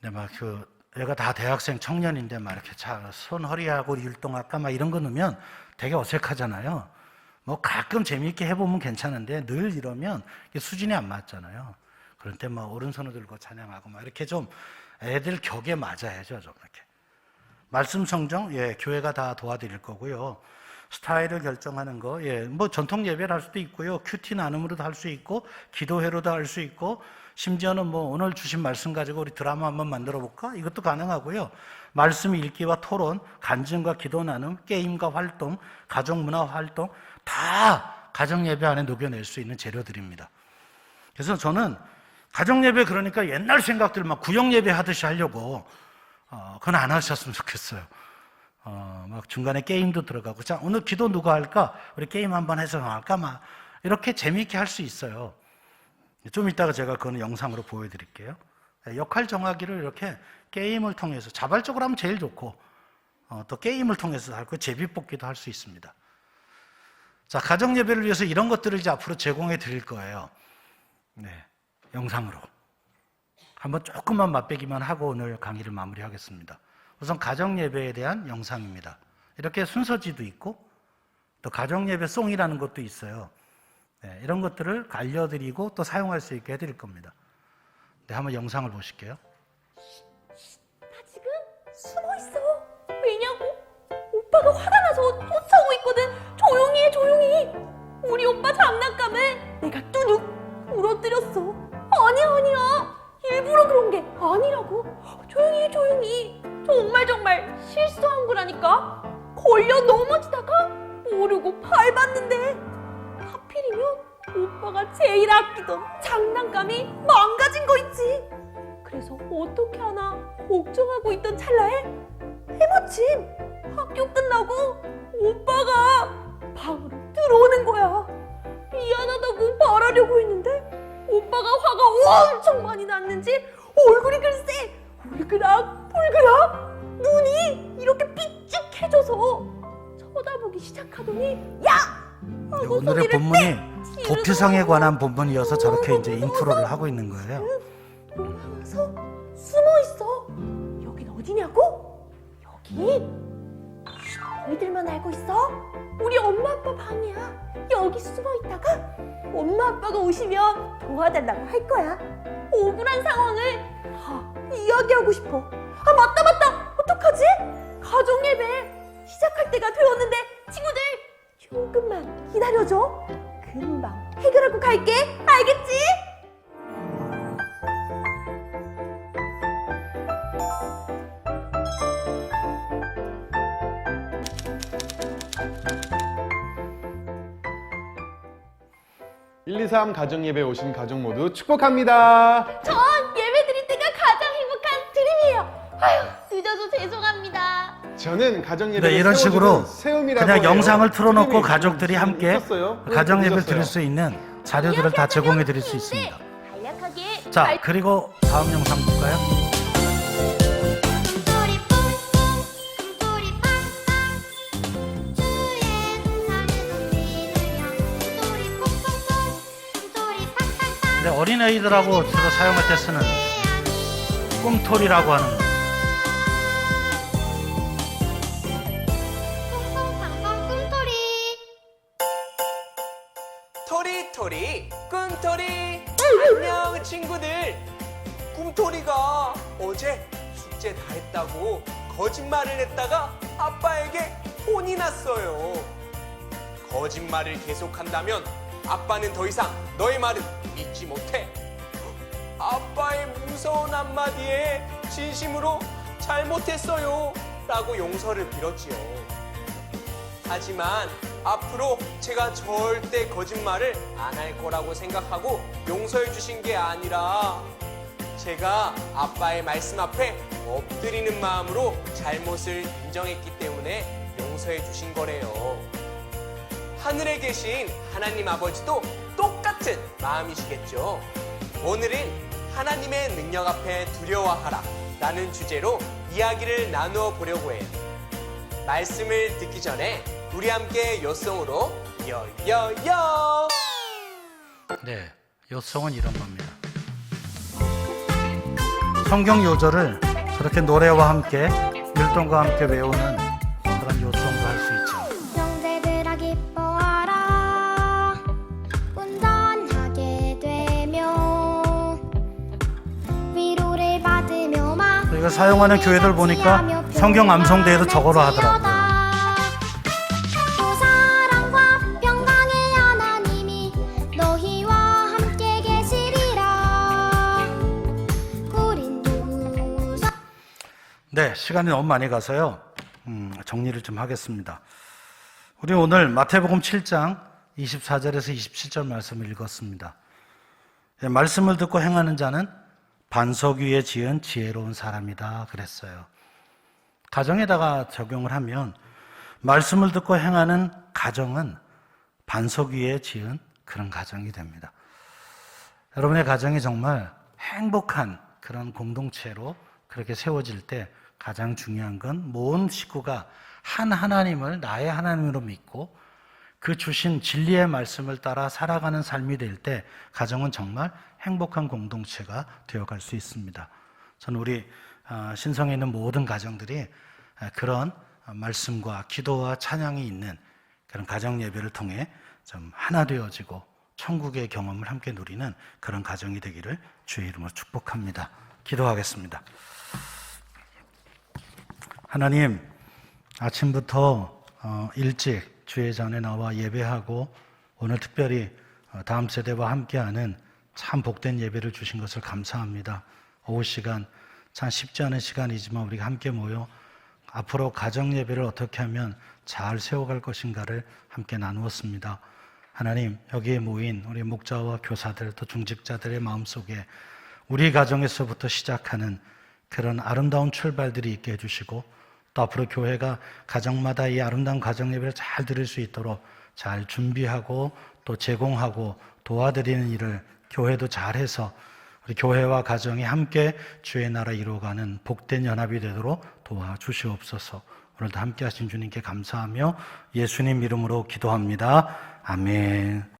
근데 막 얘가 다 대학생 청년인데 막 이렇게 손 허리하고 율동할까 막 이런 거 넣으면 되게 어색하잖아요. 뭐 가끔 재미있게 해보면 괜찮은데 늘 이러면 수준이 안 맞잖아요. 그럴 때 막 오른손을 들고 찬양하고 막 이렇게 좀 애들 격에 맞아야죠. 좀 이렇게. 말씀 성정, 교회가 다 도와드릴 거고요. 스타일을 결정하는 거, 뭐 전통 예배를 할 수도 있고요. 큐티 나눔으로도 할 수 있고, 기도회로도 할 수 있고, 심지어는 뭐 오늘 주신 말씀 가지고 우리 드라마 한번 만들어 볼까? 이것도 가능하고요. 말씀 읽기와 토론, 간증과 기도 나눔, 게임과 활동, 가족 문화 활동 다 가정 예배 안에 녹여낼 수 있는 재료들입니다. 그래서 저는 가정 예배, 그러니까 옛날 생각들 막 구역 예배 하듯이 하려고 그건 안 하셨으면 좋겠어요. 막 중간에 게임도 들어가고, 자, 오늘 기도 누가 할까? 우리 게임 한번 해서 할까? 막 이렇게 재미있게 할 수 있어요. 좀 이따가 제가 그거는 영상으로 보여드릴게요. 역할 정하기를 이렇게 게임을 통해서, 자발적으로 하면 제일 좋고, 또 게임을 통해서 하고 제비뽑기도 할 수 있습니다. 자, 가정 예배를 위해서 이런 것들을 이제 앞으로 제공해 드릴 거예요. 네, 영상으로. 한번 조금만 맛보기만 하고 오늘 강의를 마무리하겠습니다. 우선 가정 예배에 대한 영상입니다. 이렇게 순서지도 있고, 또 가정 예배 송이라는 것도 있어요. 네, 이런 것들을 알려드리고 또 사용할 수 있게 해드릴 겁니다. 네, 한번 영상을 보실게요. 나 지금 숨어 있어. 왜냐고? 오빠가 화가 나서 쫓아오고 있거든. 조용히 해, 조용히. 우리 오빠 장난감을 내가 뚜둑 부러뜨렸어. 아니야. 일부러 그런 게 아니라고. 조용히 해, 조용히. 정말 실수한 거라니까. 걸려 넘어지다가 모르고 밟았는데, 하필이면 오빠가 제일 아끼던 장난감이 망가진 거 있지. 그래서 어떻게 하나 걱정하고 있던 찰나에 해마침 학교 끝나고 오빠가 방으로 들어오는 거야. 미안하다고 말하려고 했는데 오빠가 화가 엄청 많이 났는지 얼굴이 글쎄 울그락불그락, 눈이 이렇게 삐죽해져서 쳐다보기 시작하더니 야! 네, 오늘의 본문이 도피성에 관한 본문이어서 저렇게 이제 인트로를 하고 있는 거예요. 돌아와서 숨어 있어. 여긴 어디냐고? 여기 너희들만 알고 있어. 우리 엄마 아빠 방이야. 여기 숨어 있다가 엄마 아빠가 오시면 도와달라고 할 거야. 억울한 상황을 다 이야기하고 싶어. 아, 맞다. 어떡하지? 가정 예배 시작할 때가 되었는데 친구들 조금만 기다려줘. 금방 해결하고 갈게. 알겠지? (123) 가정예배에 오신 가족 모두 축복합니다. 전 예배 드릴 때가 가장 행복한 드림이에요. 아휴, 늦어서 죄송합니다. 저는 가정예배 네, 이런 식으로 그냥 영상을 틀어놓고 가족들이 함께 가정 예배를 드릴 수 있는 자료들을 다 제공해 드릴 수 있습니다. 간략하게 자, 그리고 다음 영상 볼까요? 금토리 뽕뽕 금토리 팡팡 주의 사는 우리는요 금토리 뽕뽕뽕 금토리 팡팡팡 근데 어린아이들하고 주로 사용할 때 쓰는 꿈토리라고 하는 거. 뽕뽕팡팡 꿈토리 토리토리 꿈토리. 안녕 친구들. 꿈토리가 어제 숙제 다 했다고 거짓말을 했다가 아빠에게 혼이 났어요. 거짓말을 계속한다면 아빠는 더 이상 너의 말은 믿지 못해. 아빠의 무서운 한마디에 진심으로 잘못했어요 라고 용서를 빌었지요. 하지만 앞으로 제가 절대 거짓말을 안 할 거라고 생각하고 용서해 주신 게 아니라 제가 아빠의 말씀 앞에 엎드리는 마음으로 잘못을 인정했기 때문에 용서해 주신 거래요. 하늘에 계신 하나님 아버지도 똑같은 마음이시겠죠. 오늘은 하나님의 능력 앞에 두려워하라 라는 주제로 이야기를 나누어 보려고 해요. 말씀을 듣기 전에 우리 함께 요송으로 여여여. 네, 요송은 이런 겁니다. 성경 요절을 저렇게 노래와 함께 율동과 함께 외우는 그런 요송도 할 수 있죠. 형제들아 기뻐하라 온전하게 되며 위로를 받으며 막 저희가 사용하는 교회들 보니까 성경 암송대회도 저거로 하더라고요. 또 사랑과 평강의 하나님이 너희와 함께 계시리라. 고린도후서. 네, 시간이 너무 많이 가서요. 정리를 좀 하겠습니다. 우리 오늘 마태복음 7장 24절에서 27절 말씀을 읽었습니다. 네, 말씀을 듣고 행하는 자는 반석 위에 지은 지혜로운 사람이다 그랬어요. 가정에다가 적용을 하면 말씀을 듣고 행하는 가정은 반석 위에 지은 그런 가정이 됩니다. 여러분의 가정이 정말 행복한 그런 공동체로 그렇게 세워질 때 가장 중요한 건 모든 식구가 한 하나님을 나의 하나님으로 믿고 그 주신 진리의 말씀을 따라 살아가는 삶이 될 때 가정은 정말 행복한 공동체가 되어갈 수 있습니다. 저는 우리 신성에 있는 모든 가정들이 그런 말씀과 기도와 찬양이 있는 그런 가정 예배를 통해 좀 하나 되어지고 천국의 경험을 함께 누리는 그런 가정이 되기를 주의 이름으로 축복합니다. 기도하겠습니다. 하나님, 아침부터 일찍 주의 전에 나와 예배하고 오늘 특별히 다음 세대와 함께하는 참 복된 예배를 주신 것을 감사합니다. 오후 시간 참 쉽지 않은 시간이지만 우리가 함께 모여 앞으로 가정 예배를 어떻게 하면 잘 세워갈 것인가를 함께 나누었습니다. 하나님, 여기에 모인 우리 목자와 교사들 또 중직자들의 마음속에 우리 가정에서부터 시작하는 그런 아름다운 출발들이 있게 해주시고 또 앞으로 교회가 가정마다 이 아름다운 가정 예배를 잘 드릴 수 있도록 잘 준비하고 또 제공하고 도와드리는 일을 교회도 잘해서 우리 교회와 가정이 함께 주의 나라 이루어가는 복된 연합이 되도록 도와주시옵소서. 오늘도 함께 하신 주님께 감사하며 예수님 이름으로 기도합니다. 아멘.